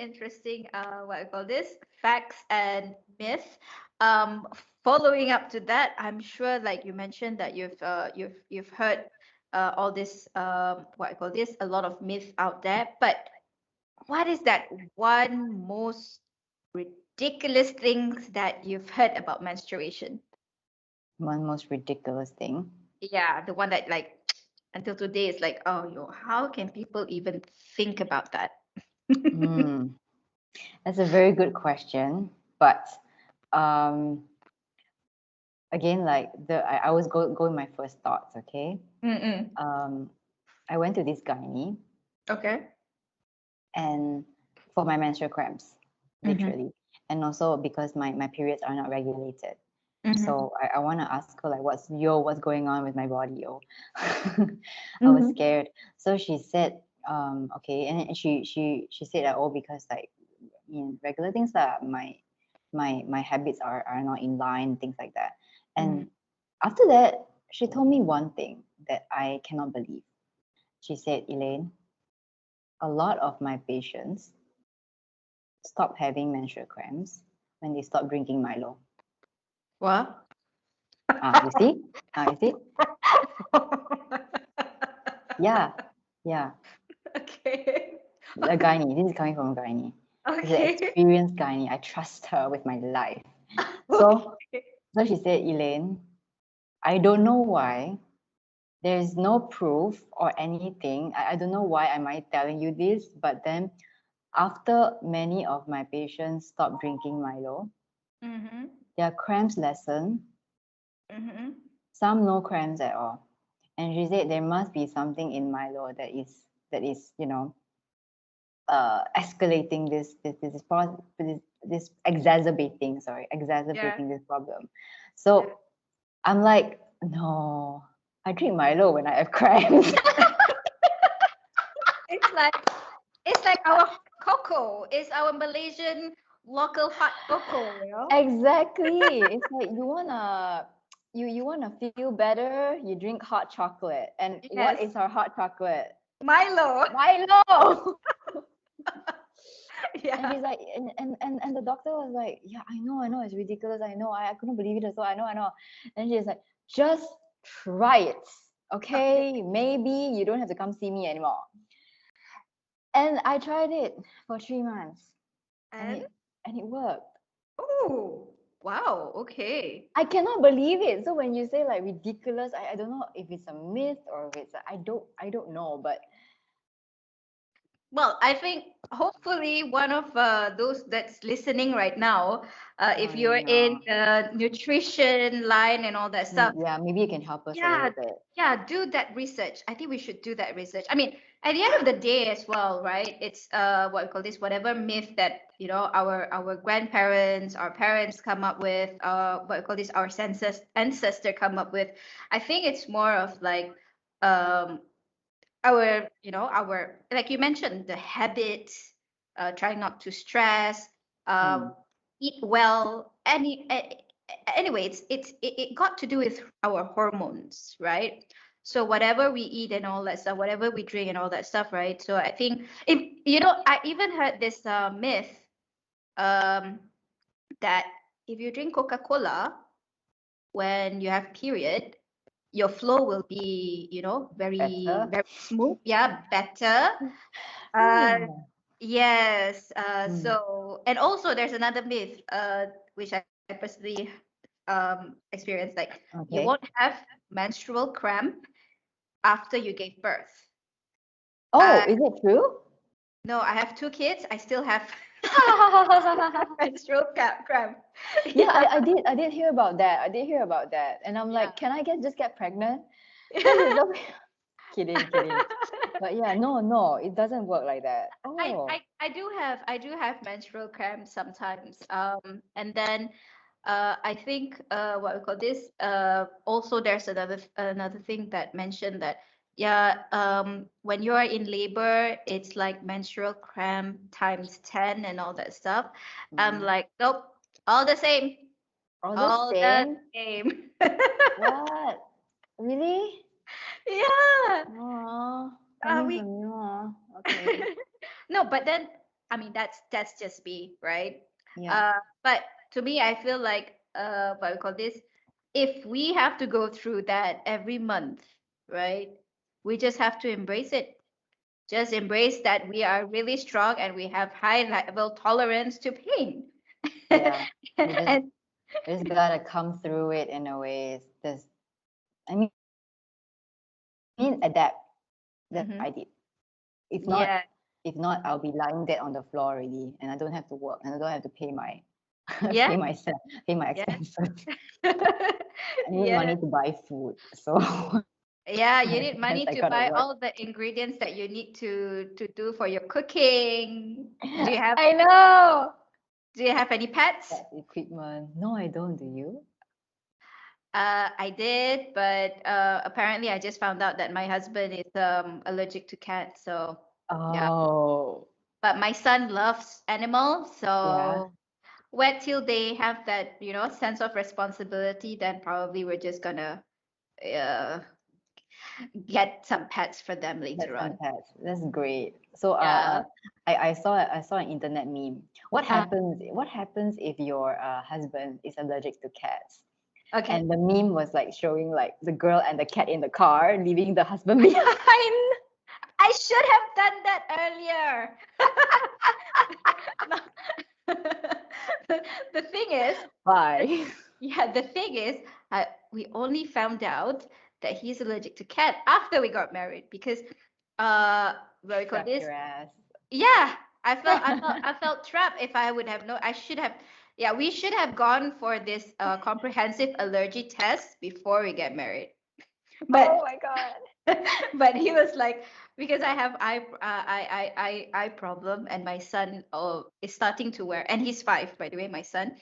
What I call this? Facts and myth. Um, Following up to that, I'm sure, like you mentioned, that you've heard all this what I call this, a lot of myth out there. But what is that one most ridiculous things that you've heard about menstruation? One most ridiculous thing. Yeah, the one that, like, until today is like, oh, how can people even think about that? Hmm. That's a very good question. But um again, like I was going my first thoughts, okay? Mm-mm. Um I went to this gynae Okay. and for my menstrual cramps, Mm-hmm. literally. And also because my periods are not regulated. Mm-hmm. So I want to ask her like what's going on with my body, yo. I was Mm-hmm. scared. So she said, okay, and she said that, oh, because like regular things that my habits are not in line, things like that. Mm-hmm. And after that, she told me one thing that I cannot believe. She said, Elaine, a lot of my patients stop having menstrual cramps when they stop drinking Milo. What? You see? You see? Yeah, yeah. Okay. A gynae. This is coming from a gynae. It's an Okay. experienced gynae. I trust her with my life. So, Okay. so she said, Elaine, I don't know why. There is no proof or anything. I don't know why am I telling you this, but then after many of my patients stop drinking Milo, Mm-hmm. their cramps lessen. Mm-hmm. Some no cramps at all. And she said there must be something in Milo that is escalating this exacerbating, Yeah. exacerbating this problem. Yeah. So I'm like, no, I drink Milo when I have cramps. It's like it's like our cocoa. It's our Malaysian local hot cocoa, Exactly. It's like you wanna feel better, you drink hot chocolate. And what Yes. is our hot chocolate? Milo. Milo. And Yeah. she's like, and the doctor was like, yeah, I know, it's ridiculous. I know, I couldn't believe it as well. I know. And she's like, just try it. Okay. Okay, maybe you don't have to come see me anymore. And I tried it for 3 months and And it worked. oh, wow. Okay. I cannot believe it. So when you say like ridiculous, I don't know if it's a myth or if it's I don't know, but Well, I think hopefully one of those that's listening right now, if Oh you're in no. the nutrition line and all that stuff, Yeah, maybe you can help us a yeah, little bit. yeah, do that research. I think we should do that research. I mean, at the end of the day as well, right? It's what we call this, whatever myth that, our grandparents, our parents come up with, what we call this, our ancestor come up with. I think it's more of like um our, like you mentioned, the habits, trying not to stress, uh, Mm. eat well. Anyway, it got to do with our hormones, right? So whatever we eat and all that stuff, whatever we drink and all that stuff, right? So I think, if I even heard this myth, um, that if you drink Coca-Cola when you have period, your flow will be, very, Better. very smooth. Yeah, better. Uh, Oh. yes. Mm. So, and also there's another myth, which I personally experienced, like you won't Okay. have menstrual cramp after you gave birth. Oh, Uh, is it true? no, I have two kids. I still have menstrual cramp. Yeah, Yeah, I did hear about that. I did hear about that. And I'm yeah. like, can I just get pregnant? Because it's so kidding, kidding. But yeah, no, no, it doesn't work like that. I, Oh. I, I do have menstrual cramps sometimes. And then I think what we call this. Also, there's another thing that mentioned that, yeah, when you are in labor, it's like menstrual cramp times 10 and all that stuff. I'm Mm. like, nope, all the same, All the all the same? same. What? Really? Yeah. Oh, Uh, coming we from you, okay. No, but then I mean that's just me, right? Yeah. But to me, I feel like what we call this, if we have to go through that every month, right? We just have to embrace it. Just embrace that we are really strong and we have high level tolerance to pain. Yeah. We just And we just gotta come through it in a way. It's just, I mean, adapt. That's what Mhm. I did. If not, Yeah, if not, I'll be lying dead on the floor already, and I don't have to work, and I don't have to pay my yeah, pay myself, pay my yeah. expenses. I need Yeah. money to buy food, so Yeah, you I need guess money I to gotta buy work. all the ingredients that you need to do for your cooking. Do you have I know. do you have any pets? That equipment. No, I don't. Do you? I did, but apparently I just found out that my husband is allergic to cats. So yeah, Oh, but my son loves animals. yeah. So wait till they have that, sense of responsibility. Then probably we're just gonna uh, get some pets for them That's later some on. pets. That's great. So, Yeah. I saw an internet meme. What happens if your husband is allergic to cats? Okay. And the meme was like showing like the girl and the cat in the car, leaving the husband behind. I should have done that earlier. No. The thing is, the, Bye. yeah, the thing is, we only found out that he's allergic to cat after we got married because, what we call Trap this? your ass. Yeah, I felt trapped. If I would have known, I should have. Yeah, we should have gone for this comprehensive allergy test before we get married. But Oh my god. but he was like, because I have eye problem, and my son is starting to wear, and he's 5, by the way. My son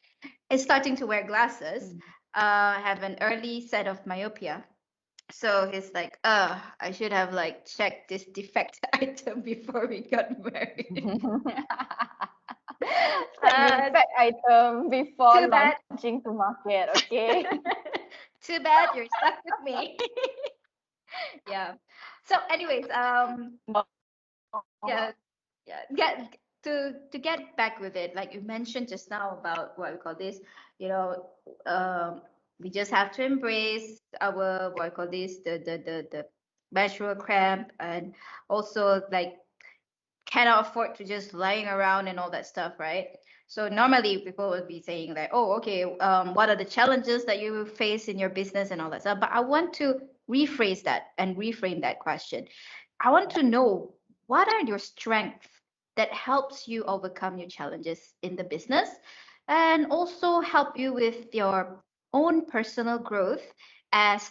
is starting to wear glasses. Mm. Have an early set of myopia. So he's like, I should have like checked this defect item before we got married. Check Uh, defect item before too bad. launching to market, okay? Too bad you're stuck with me. Yeah. So, anyways, yeah, yeah. To get back with it, like you mentioned just now about what we call this, you know, um, we just have to embrace our what we call this, the menstrual cramp, and also like cannot afford to just lying around and all that stuff, right? So normally people would be saying like, oh, okay, what are the challenges that you face in your business and all that stuff? But I want to rephrase that and reframe that question. I want to know what are your strengths that helps you overcome your challenges in the business and also help you with your own personal growth as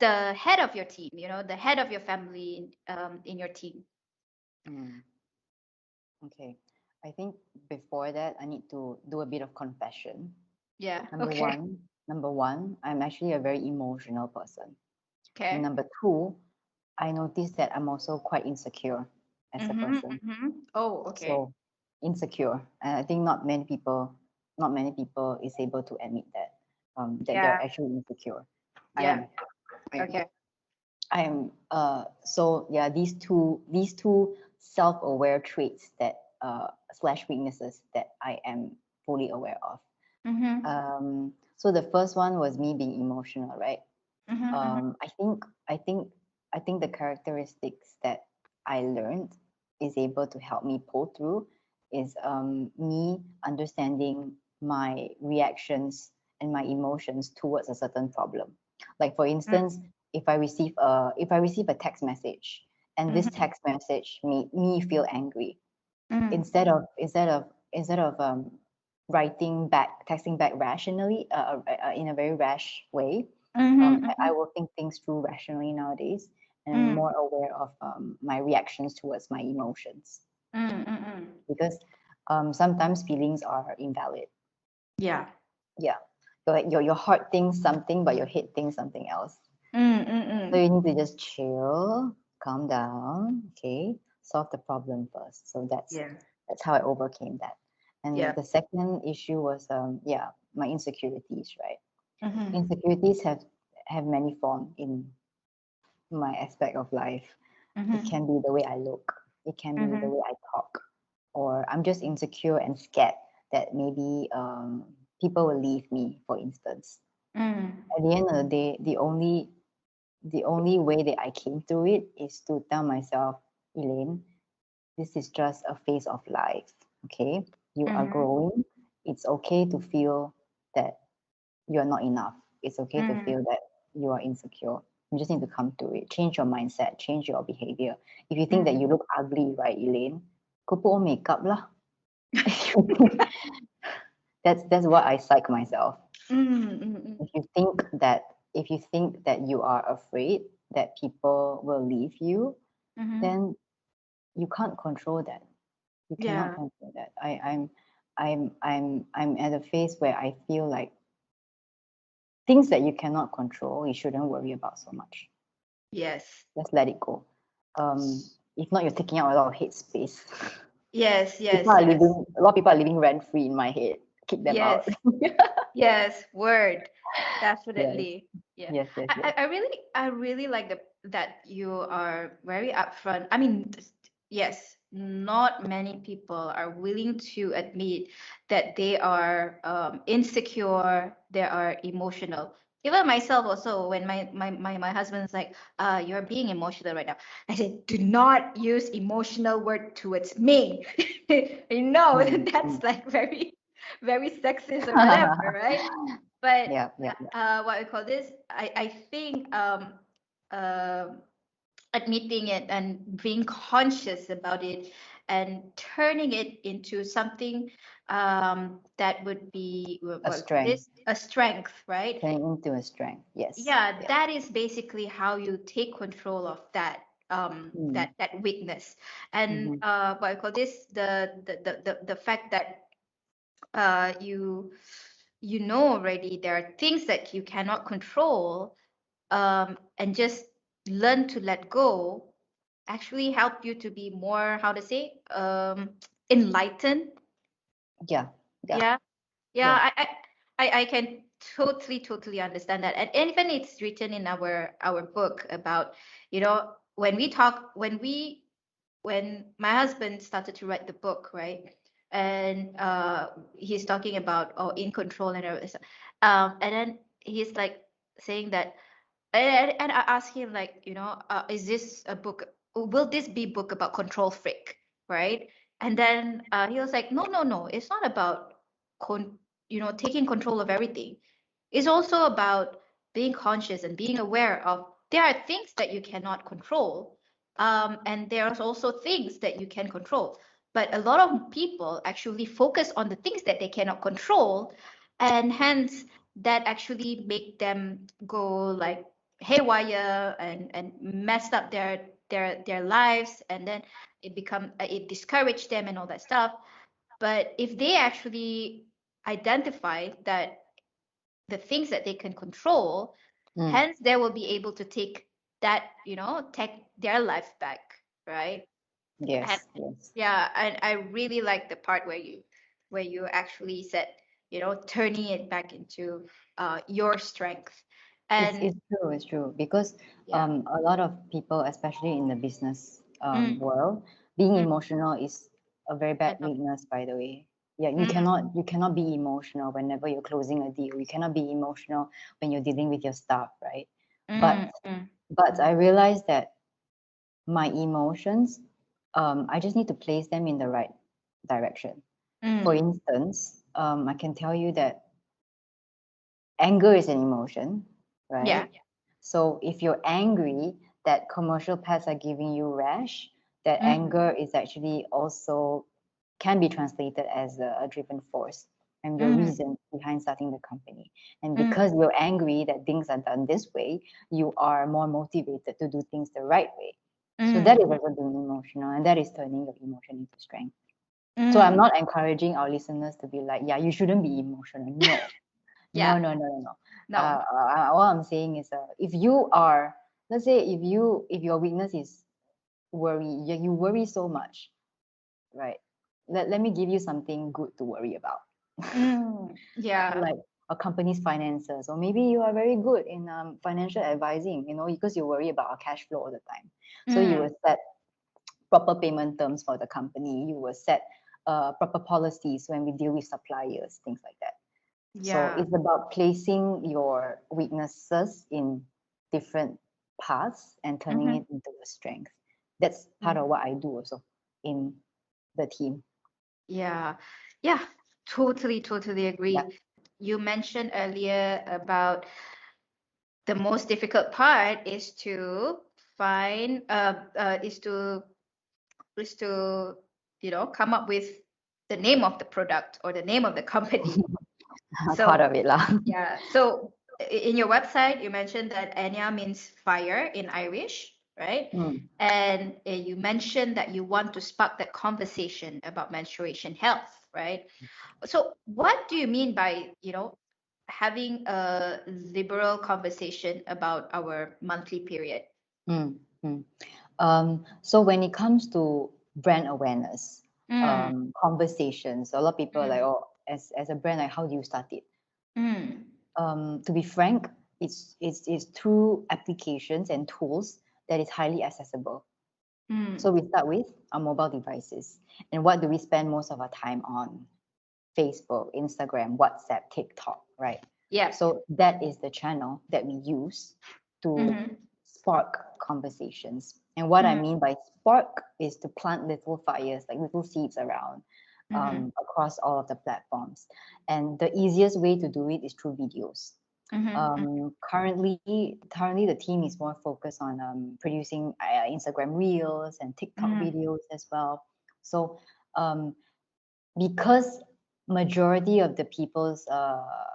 the head of your team, the head of your family in your team. Mm, okay. I think before that, I need to do a bit of confession. Yeah. Number Okay. one, number one, I'm actually a very emotional person. And Okay. number two, I noticed that I'm also quite insecure as a Mm-hmm, person. mm-hmm. Oh, okay. So insecure. And I think not many people is able to admit that Yeah. they're actually insecure. I Yeah. am. I am. Okay. I am. So yeah, these two self-aware traits that slash weaknesses that I am fully aware of. Mm-hmm. So the first one was me being emotional, right? Mm-hmm, mm-hmm. I think the characteristics that I learned is able to help me pull through is me understanding my reactions and my emotions towards a certain problem. Like for instance, if I receive a text message and this Mm-hmm. text message made me feel angry, Mm-hmm. instead of texting back rationally, in a very rash way, Mm-hmm. I will think things through rationally nowadays, and I'm Mm-hmm. more aware of my reactions towards my emotions, Mm-hmm. because sometimes feelings are invalid. Yeah. Yeah, so like your heart thinks something, but your head thinks something else. So Mm-hmm. you need to just chill, calm down, okay, solve the problem first. So Yeah. that's how I overcame that. And Yeah. the second issue was yeah, my insecurities, right? Mm-hmm. Insecurities have many forms in my aspect of life. It Mm-hmm. can be the way I look, it can be the Mm-hmm. way I talk, or I'm just insecure and scared that maybe people will leave me, for instance. Mm. At the end of the day, the only way that I came through it is to tell myself, Elaine, this is just a phase of life. Okay, you are Mm-hmm. growing. It's okay to feel that you are not enough. It's okay to Mm. feel that you are insecure. You just need to come to it. Change your mindset. Change your behavior. If you think that Mm. you look ugly, right, Elaine, go put on makeup lah. That's what I psych myself. Mm. If you think that if you think that you are afraid that people will leave you, Mm-hmm. then you can't control that. You cannot Yeah. control that. I'm at a phase where I feel like things that you cannot control, you shouldn't worry about so much. Yes. Just let it go. If not, you're taking out a lot of head space. Yes. People Yes. are Yes. living. A lot of people are living rent free in my head. Kick them Yes. out. Yes. Word. Yes, Definitely. Yeah. yes, yes, I, yes. I I really I really like that you are very upfront. I mean, yes, not many people are willing to admit that they are insecure, they are emotional. Even myself also, when my husband's like, you're being emotional right now. I said, do not use emotional word towards me. You know, Mm, that's mm. like very, very sexist or whatever, right? But Yeah, yeah, yeah. what we call this, I think um admitting it and being conscious about it and turning it into something that would be A what we call strength. this, a strength, right? Turning into a strength. Yes. Yeah, Yeah. that is basically how you take control of that Mm, that weakness. And mm-hmm. what I call this, the fact that you know already there are things that you cannot control, and just learn to let go actually help you to be more, how to say, enlightened. Yeah, yeah, Yeah. yeah. Yeah, I can totally understand that. And even it's written in our book about, when we talk, when my husband started to write the book, right? And he's talking about, oh, in control and everything. And then he's like saying that, and I asked him, like, is this a book? Will this be book about control freak, right? And then he was like, no, no, no. It's not about taking control of everything. It's also about being conscious and being aware of there are things that you cannot control, And there's also things that you can control. But a lot of people actually focus on the things that they cannot control, and hence that actually make them go like haywire and mess up their lives, and then it discouraged them and all that stuff. But if they actually identify that the things that they can control, Mm. hence they will be able to take that, take their life back, right? And Yes, yes. yeah, and I really like the part where you actually said, turning it back into your strength. And It's true because yeah. a lot of people, especially in the business Mm, world, being mm, emotional is a very I bad know. weakness, by the way. Yeah, Mm, you cannot be emotional whenever you're closing a deal. You cannot be emotional when you're dealing with your staff, right? But mm, mm, I realized that my emotions, I just need to place them in the right direction. For mm, instance, I can tell you that anger is an emotion, yeah. right? So if you're angry that commercial pets are giving you rash, that Mm, anger is actually also can be translated as a driven force and your mm, reason behind starting the company. And mm, because you're angry that things are done this way, you are more motivated to do things the right way. So that is mm, also being emotional, and that is turning your emotion into strength. So I'm mm. not encouraging our listeners to be like, yeah, you shouldn't be emotional. No, Yeah. no, no, no, no, no. No. What I'm saying is, if you are, let's say, if your weakness is worry, you worry so much, right? Let me give you something good to worry about, Yeah. like a company's finances, or maybe you are very good in financial advising, because you worry about our cash flow all the time. So you Mm, will set proper payment terms for the company. You will set proper policies when we deal with suppliers, things like that. So yeah. it's about placing your weaknesses in different paths and turning Mm-hmm. it into a strength. That's part of what I do also in the team. Yeah. Yeah. Totally, totally Yeah. agree. You mentioned earlier about the most difficult part is to find is to come up with the name of the product or the name of the company. Part So of it lah. yeah, so in your website you mentioned that Enya means fire in Irish, right? Mm. And you mentioned that you want to spark that conversation about menstruation health, right? So what do you mean by having a liberal conversation about our monthly period? Mm. Mm. So when it comes to brand awareness, Mm, conversations, a lot of people are like, mm, oh, as a brand, like how do you start it? mm, To be frank, it's through applications and tools that is highly accessible. So mm. we start with our mobile devices. And what do we spend most of our time on? Facebook, Instagram, WhatsApp, TikTok, right? Yeah. So that is the channel that we use to Mm-hmm. spark conversations. And what I Mm, mean by spark is to plant little fires, like little seeds around mm-hmm. across all of the platforms. And the easiest way to do it is through videos. Mm-hmm. Currently the team is more focused on producing Instagram reels and TikTok Mm-hmm. videos as well. So um, because majority of the people's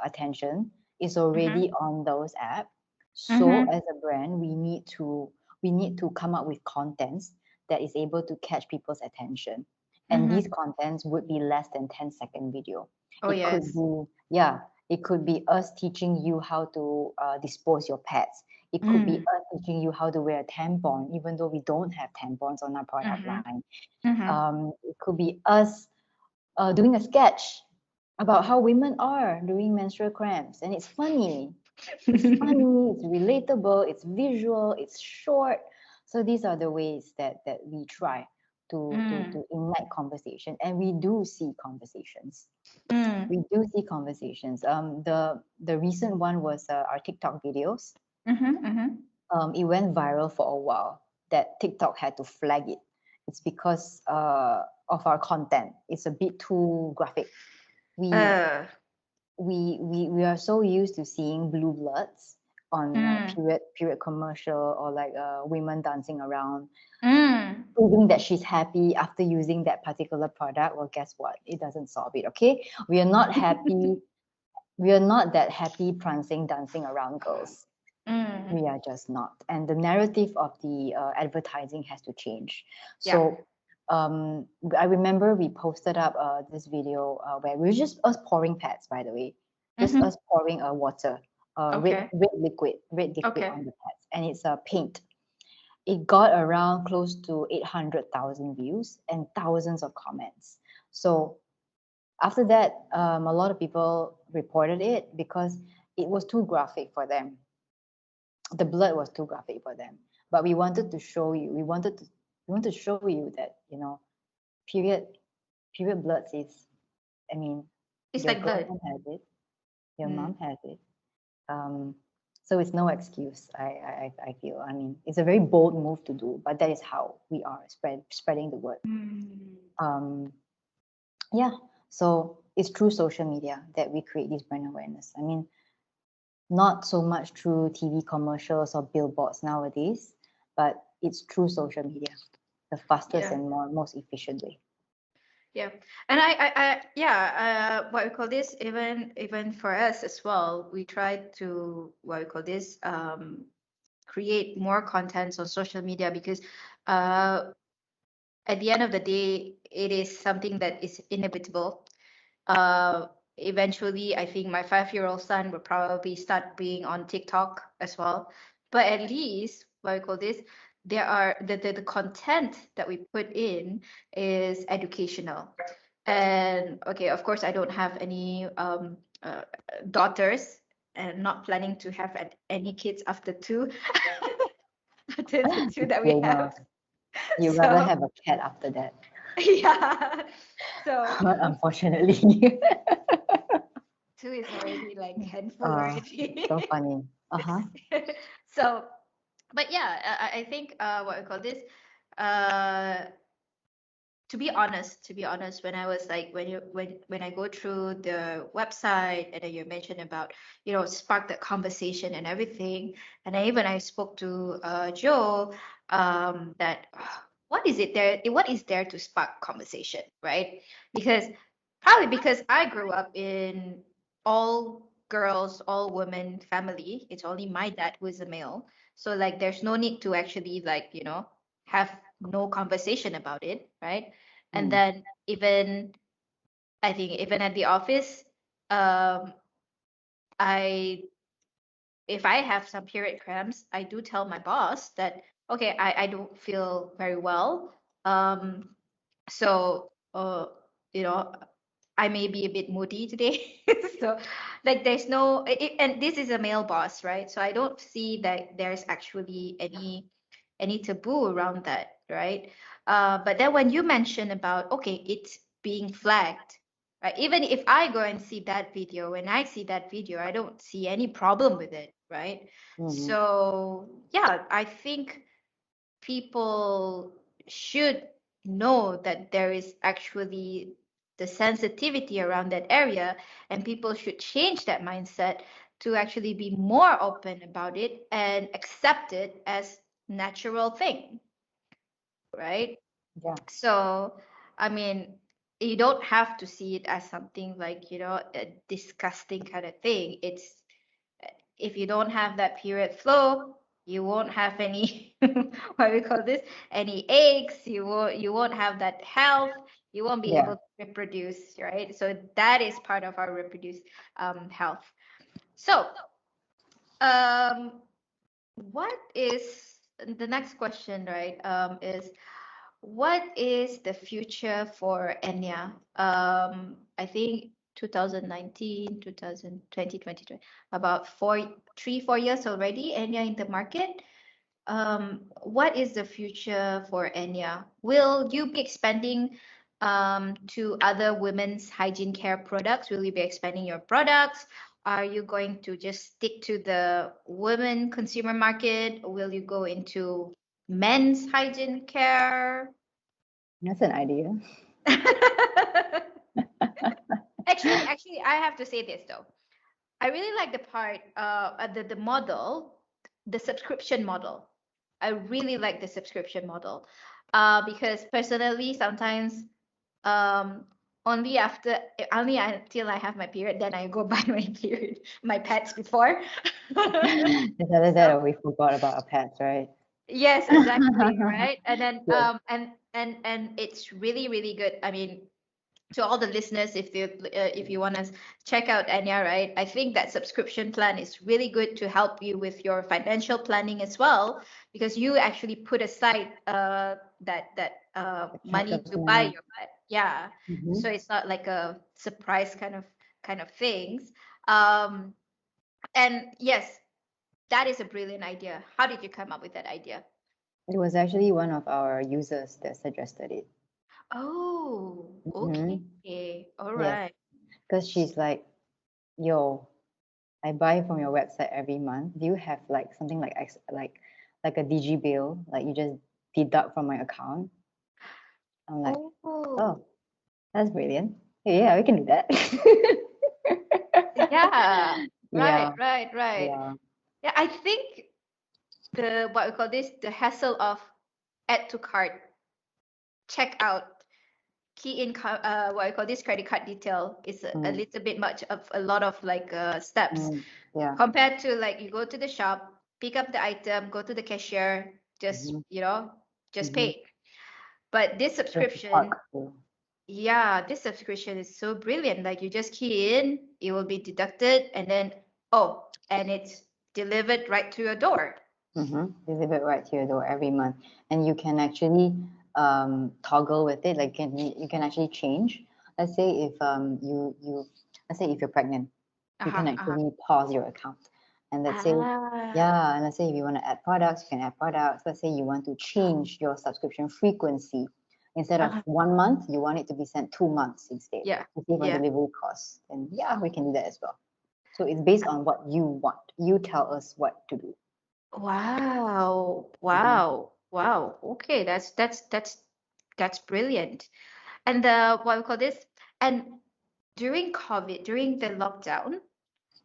attention is Mm-hmm. already on those apps, so Mm-hmm. as a brand we need to come up with contents that is able to catch people's attention, and these Mm-hmm. contents would be less than 10-second video. Oh It could yes. be, yeah, it could be us teaching you how to dispose your pets. It could be Mm. us teaching you how to wear a tampon even though we don't have tampons on our product Mm-hmm. line. Mm-hmm. It could be us doing a sketch about how women are during menstrual cramps, and it's funny. It's funny, it's relatable, it's visual, it's short. So these are the ways that we try to Mm. ignite conversation, and we do see conversations. Mm. We do see conversations. The recent one was our TikTok videos. Mm-hmm. Mm-hmm. It went viral for a while. That TikTok had to flag it. It's because of our content. It's a bit too graphic. We Uh. we are so used to seeing blue bloods on Mm. period commercial, or like women dancing around, Mm. proving that she's happy after using that particular product. Well, guess what? It doesn't solve it. Okay, we are not happy. We are not that happy prancing, dancing around girls. Mm. We are just not. And the narrative of the advertising has to change. Yeah. So I remember we posted up this video where we were just us pouring pads, by the way, just Mhm. us pouring water, Okay. red liquid Okay. on the pads, and it's paint. It got around close to 800,000 views and thousands of comments. So after that, a lot of people reported it because it was too graphic for them. The blood was too graphic for them. But we wanted to show you, we want to show you that, period period blood is, I mean, It's your like blood. girlfriend has it, your Mm. mom has it. So it's no excuse. I feel. I mean, it's a very bold move to do, but that is how we are spreading the word. Mm. Yeah. So it's through social media that we create this brand awareness. I mean, not so much through TV commercials or billboards nowadays, but it's through social media, the fastest Yeah. and most efficient way. Yeah, and yeah, what we call this, even for us as well, we try to what we call this, create more contents on social media because, at the end of the day, it is something that is inevitable. Uh, Eventually, I think my 5-year-old son will probably start being on TikTok as well. But at least, what we call this, there are the content that we put in is educational. And okay, of course, I don't have any daughters and not planning to have any kids after two, after the two that we Disclaimer, have. you rather So have a cat after that. yeah, so Unfortunately. two is already like handful already. So funny. Uh-huh. So, but yeah, I think what we call this, uh, to be honest, when I was like when I go through the website and then you mentioned about spark that conversation and everything, and I spoke to Joe, that what is there to spark conversation, right? Because probably because I grew up in all girls, all women family. It's only my dad who is a male, so like there's no need to actually like have no conversation about it, right? And Mm. then even I think even at the office, um, I if I have some period cramps, I do tell my boss that okay, I don't feel very well. So you know, I may be a bit moody today. So like there's no and this is a male boss, right? So I don't see that there's actually any taboo around that, right? But then when you mention about okay, it's being flagged, right? Even if I go and see that video, when I see that video, I don't see any problem with it, right? Mhm. So yeah, I think people should know that there is actually the sensitivity around that area, and people should change that mindset to actually be more open about it and accept it as natural thing, right? Yeah. So I mean, you don't have to see it as something like a disgusting kind of thing. It's if you don't have that period flow, you won't have any what we call this, any eggs. You won't have that health. You won't be Yeah. able to reproduce, right? So that is part of our reproduce health. So um, what is the next question, right? Is what is the future for Enya? I think 2019, 2020, 2020, about 4 years already, Enya in the market. What is the future for Enya? Will you be expanding to other women's hygiene care products? Will you be expanding your products? Are you going to just stick to the women consumer market? Or will you go into men's hygiene care? That's an idea. Actually, I have to say this though. I really like the part, the model, the subscription model. I really like the subscription model, because personally, sometimes, um, only until I have my period, then I go buy my period, my pads before. It's either that So or we forgot about our pets, right? yes, exactly, right? And then, Yes. and it's really, really good. I mean, to all the listeners, if you want to check out Enya, right? I think that subscription plan is really good to help you with your financial planning as well, because you actually put aside that A chunk money of to buy money. your pet. Yeah. Mm-hmm. So it's not like a surprise kind of things. Um, and yes, that is a brilliant idea. How did you come up with that idea? It was actually one of our users that suggested it. Oh, Mm-hmm. okay. All Yes, right. because she's like, yo, I buy from your website every month. Do you have like something like like a DG bill, like you just deduct from my account? I'm like, Oh, oh, that's brilliant. Yeah, we can do that. yeah. Right, Yeah, right, right. yeah. Yeah, I think the what we call this, the hassle of add to cart, check out, key in what we call this credit card detail is a Mm, little bit much of a lot of like steps mm, yeah. compared to like you go to the shop, pick up the item, go to the cashier, just Mm-hmm, just mm-hmm. pay. But this Just to subscription, park. Too. yeah, this subscription is so brilliant. Like you just key in, it will be deducted, and then oh, and it's delivered right to your door. Mm-hmm. Delivered right to your door every month, and you can actually toggle with it. Like you can actually change. Let's say if you let's say if you're pregnant, you can Uh-huh, uh-huh. actually pause your account, and let's say Ah, yeah, and let's say if you want to add products, you can add products. Let's say you want to change your subscription frequency. Instead of uh-huh. 1 month, you want it to be sent 2 months instead Yeah, to save on yeah. delivery costs. And yeah, we can do that as well. So it's based on what you want. You tell us what to do. Wow, Mhm. wow, wow. Okay, that's brilliant. And what we call this? And during COVID, during the lockdown,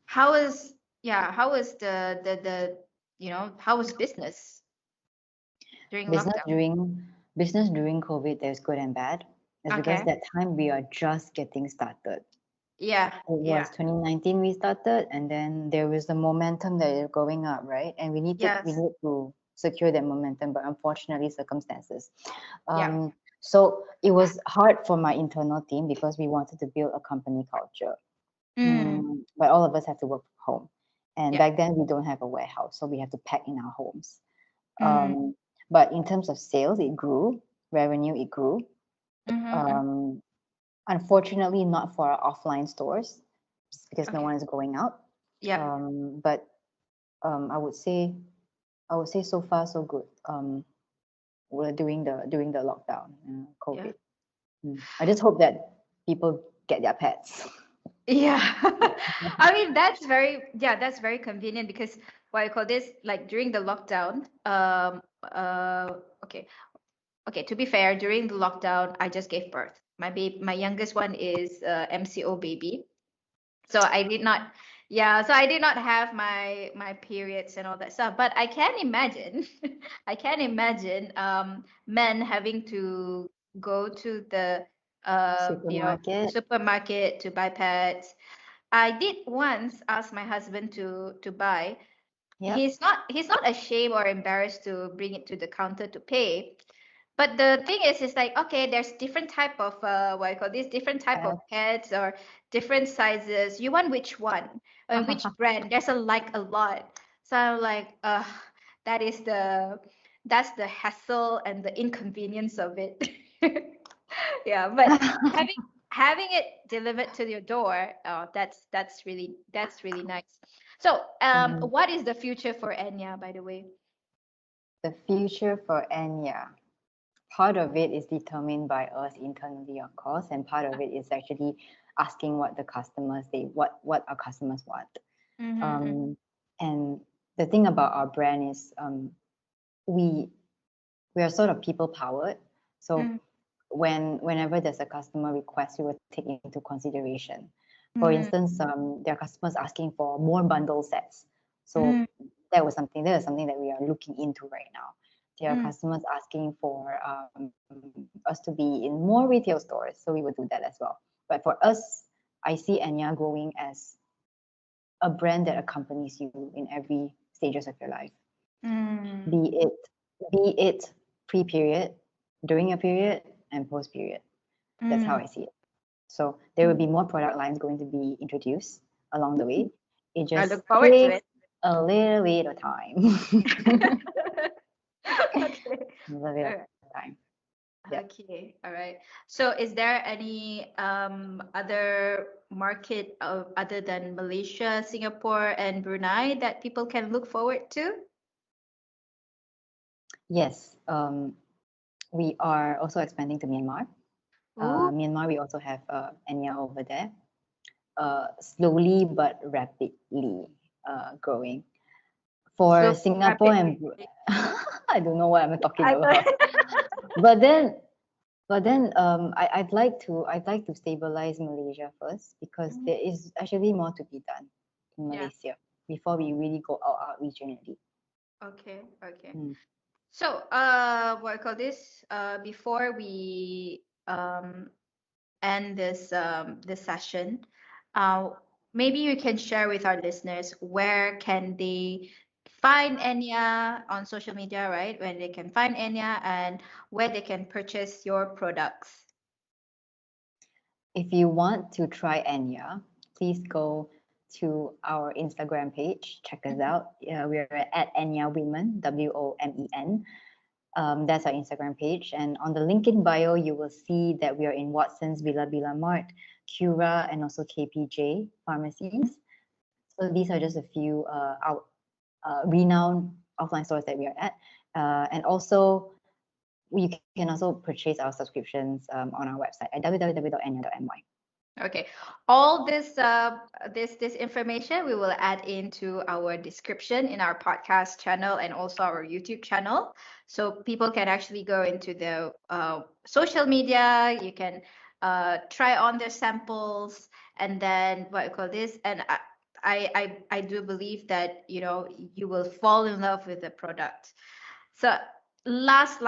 how was how was the how was business during Business lockdown? during business during COVID, there's good and bad. It's because Okay. that time we are just getting started. Yeah, It yeah, was 2019 we started, and then there was the momentum that is going up, right? And we yes, need to secure that momentum, but unfortunately, circumstances. yeah. So it was hard for my internal team because we wanted to build a company culture. Mm, But all of us have to work from home, and yeah. back then we don't have a warehouse, so we have to pack in our homes. Mm, Um, but in terms of sales, it grew, revenue, it grew. mm-hmm, Um, Unfortunately, not for our offline stores, just because no okay. one is going out. Yep. But I would say, so far so good. We're during the lockdown, Yeah. COVID. I just hope that people get their pets. Yeah. I mean, that's very convenient because what I call this, like during the lockdown, okay, okay, to be fair, during the lockdown, I just gave birth. My youngest one is MCO baby. So I did not, yeah, so I did not have my periods and all that stuff. But I can imagine, I can imagine men having to go to the Supermarket. supermarket to buy pads. I did once ask my husband to buy. Yep. He's not ashamed or embarrassed to bring it to the counter to pay. But the thing is like, okay, there's different type of what I call this, different type of pads or different sizes. You want which one? And which brand? There's a lot. So I'm like, that is that's the hassle and the inconvenience of it. Yeah, but having having it delivered to your door, oh, that's really nice. So, Mhm. what is the future for Enya, by the way? The future for Enya. Part of it is determined by us internally, of course, and part of it is actually asking what the customers what our customers want. Mm-hmm, Um, and the thing about our brand is we we are sort of people powered. So mm-hmm, whenever there's a customer request, we will take into consideration. For Mm, instance, there are customers asking for more bundle sets. So mm, that is something that we are looking into right now. There are mm. customers asking for us to be in more retail stores, so we would do that as well. But for us, I see Enya growing as a brand that accompanies you in every stages of your life, Mm, be it be it pre-period, during a period, and post-period. That's how mm, I see it. So there will mm. be more product lines going to be introduced along the way. It I just look forward to takes it. a little bit of time. Okay. A little bit All of right. time. Yeah. Okay. All right. So is there any other market other than Malaysia, Singapore, and Brunei that people can look forward to? Yes. We are also expanding to Myanmar. Ooh, Myanmar, we also have Enya over there. Slowly but rapidly growing. For slow, Singapore rapid. and I don't know what I'm talking I about. thought. But then I'd like to stabilize Malaysia first because Mm, there is actually more to be done in yeah. Malaysia before we really go out regionally. Okay. Okay. Mm. So, what I call this? Before we end this session, uh, maybe you can share with our listeners where can they find Enya on social media, right? Where they can find Enya and where they can purchase your products. If you want to try Enya, please go to our Instagram page. Check us out. We are at Enya Women, WOMEN. That's our Instagram page. And on the link in bio, you will see that we are in Watson's, Villa Villa Mart, Cura, and also KPJ pharmacies. So these are just a few renowned offline stores that we are at. And also, you can also purchase our subscriptions on our website at www.enya.my. Okay. All this information we will add into our description in our podcast channel and also our YouTube channel, so people can actually go into the social media. You can try on their samples, and then what I call this, and I do believe that you will fall in love with the product. So last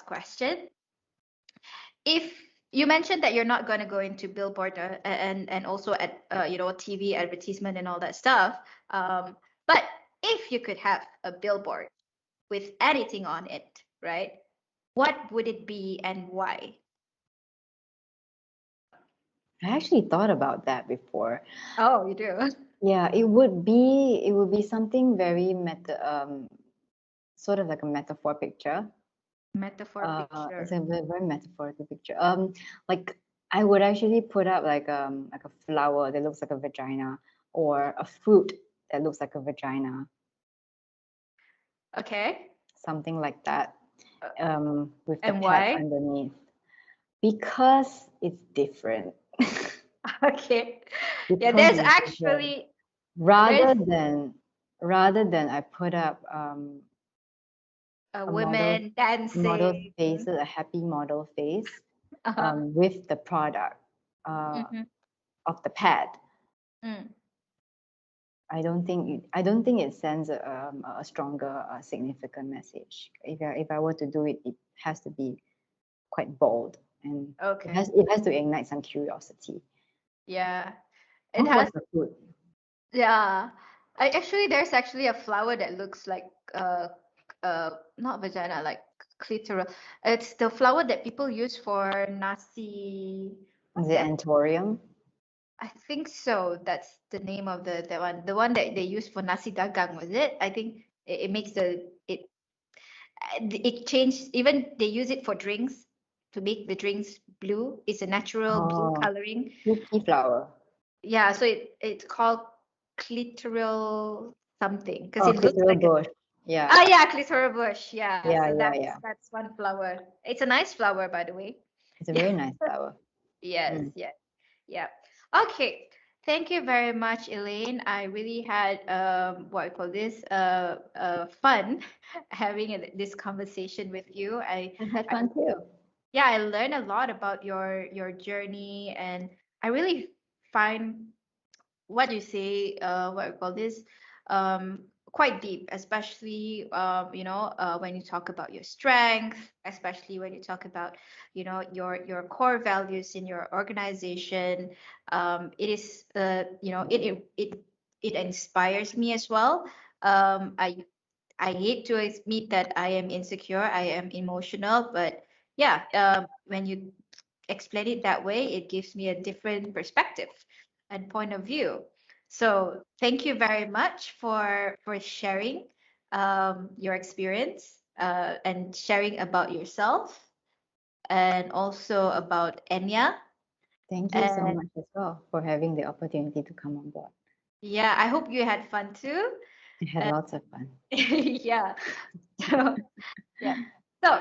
question. If you mentioned that you're not going to go into billboard and also at TV advertisement and all that stuff, but if you could have a billboard with anything on it, right? What would it be and why? I actually thought about that before. Oh, you do. Yeah, it would be something very sort of like a metaphor picture. Metaphor It's picture. a very metaphorical picture. Like I would actually put up like a flower that looks like a vagina or a fruit that looks like a vagina, Okay. something like that. Uh, With the and pet why? underneath because it's different. Okay. Yeah, Because there's it's different. actually there's Rather than I put up a a model woman dancing. face, a happy model face Uh-huh. with the product uh, Mm-hmm. of the pad. Mm. I don't think it sends a stronger significant message. If I were to do it, it has to be quite bold and Okay. it has to ignite some curiosity. Yeah. It What has. was the food? Yeah. There's actually a flower that looks like not vagina, like clitoral. It's the flower that people use for nasi. Is What's it that? antorium? I think so. That's the name of the one that they use for nasi dagang, was it? I think it makes it changed. Even they use it for drinks to make the drinks blue. It's a natural blue Oh, coloring. tea flower. Yeah, so it's called clitoral something because Oh, it looks clitoral like a bush. Yeah, yeah, clitoral bush. Yeah, yeah, so yeah, yeah. that's one flower. It's a nice flower, by the way. It's a Yeah. very nice flower. Yes, Mm. yes, yeah. Okay. Thank you very much, Elaine. I really had what I call this fun having this conversation with you. I had I fun too. yeah, I learned a lot about your journey, and I really find what you say, what we call this, um, quite deep, especially when you talk about your strength, especially when you talk about your core values in your organization. It is it inspires me as well. I hate to admit that I am insecure, I am emotional, but yeah, when you explain it that way, it gives me a different perspective and point of view. So thank you very much for sharing your experience and sharing about yourself and also about Enya. Thank you so And much as well for having the opportunity to come on board. yeah, I hope you had fun too. I had lots of fun. Yeah. So, yeah. So,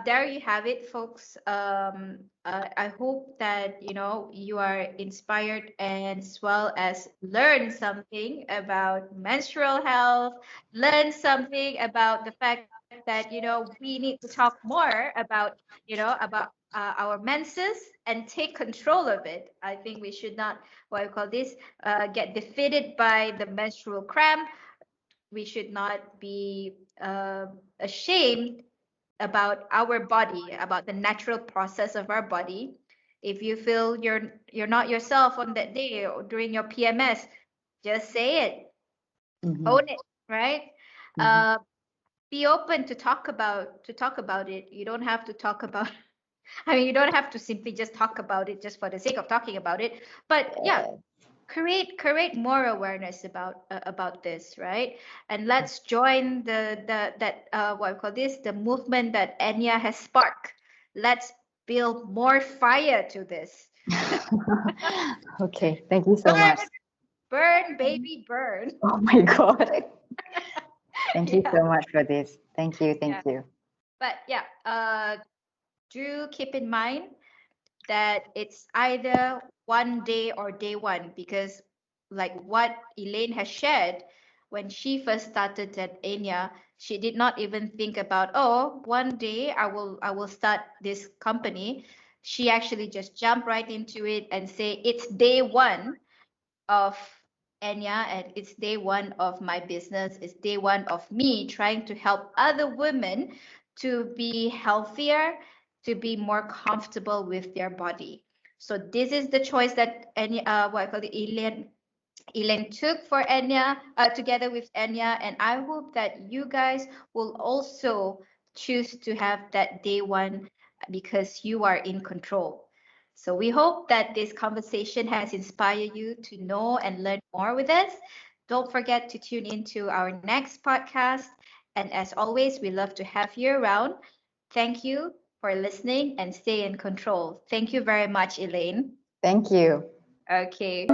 there you have it, folks. I hope that you are inspired and as well as learn something about menstrual health, learn something about the fact that we need to talk more about our menses and take control of it. I think we should not what I call this get defeated by the menstrual cramp. We should not be ashamed about our body, about the natural process of our body. If you feel you're not yourself on that day or during your PMS, just say it, Mm-hmm. own it, right? Mm-hmm. Uh, be open to talk about it. You don't have to talk about. I mean, you don't have to simply just talk about it just for the sake of talking about it. But yeah, create more awareness about this, right? And let's join the that what we call this the movement that Enya has sparked. Let's build more fire to this. Okay, thank you so Burn, much. burn, baby, burn. Oh my God. Thank you Yeah, so much for this. Thank you. yeah. Thank you. But yeah, do keep in mind that it's either one day or day one, because like what Elaine has shared, when she first started at Enya, she did not even think about, oh, one day I will start this company. She actually just jumped right into it and say it's day one of Enya, and it's day one of my business. It's day one of me trying to help other women to be healthier, to be more comfortable with their body. So this is the choice that Enya, what I call it, Elaine took for Enya, together with Enya, and I hope that you guys will also choose to have that day one because you are in control. So we hope that this conversation has inspired you to know and learn more with us. Don't forget to tune into our next podcast. And as always, we love to have you around. Thank you for listening and stay in control. Thank you very much, Elaine. Thank you. Okay.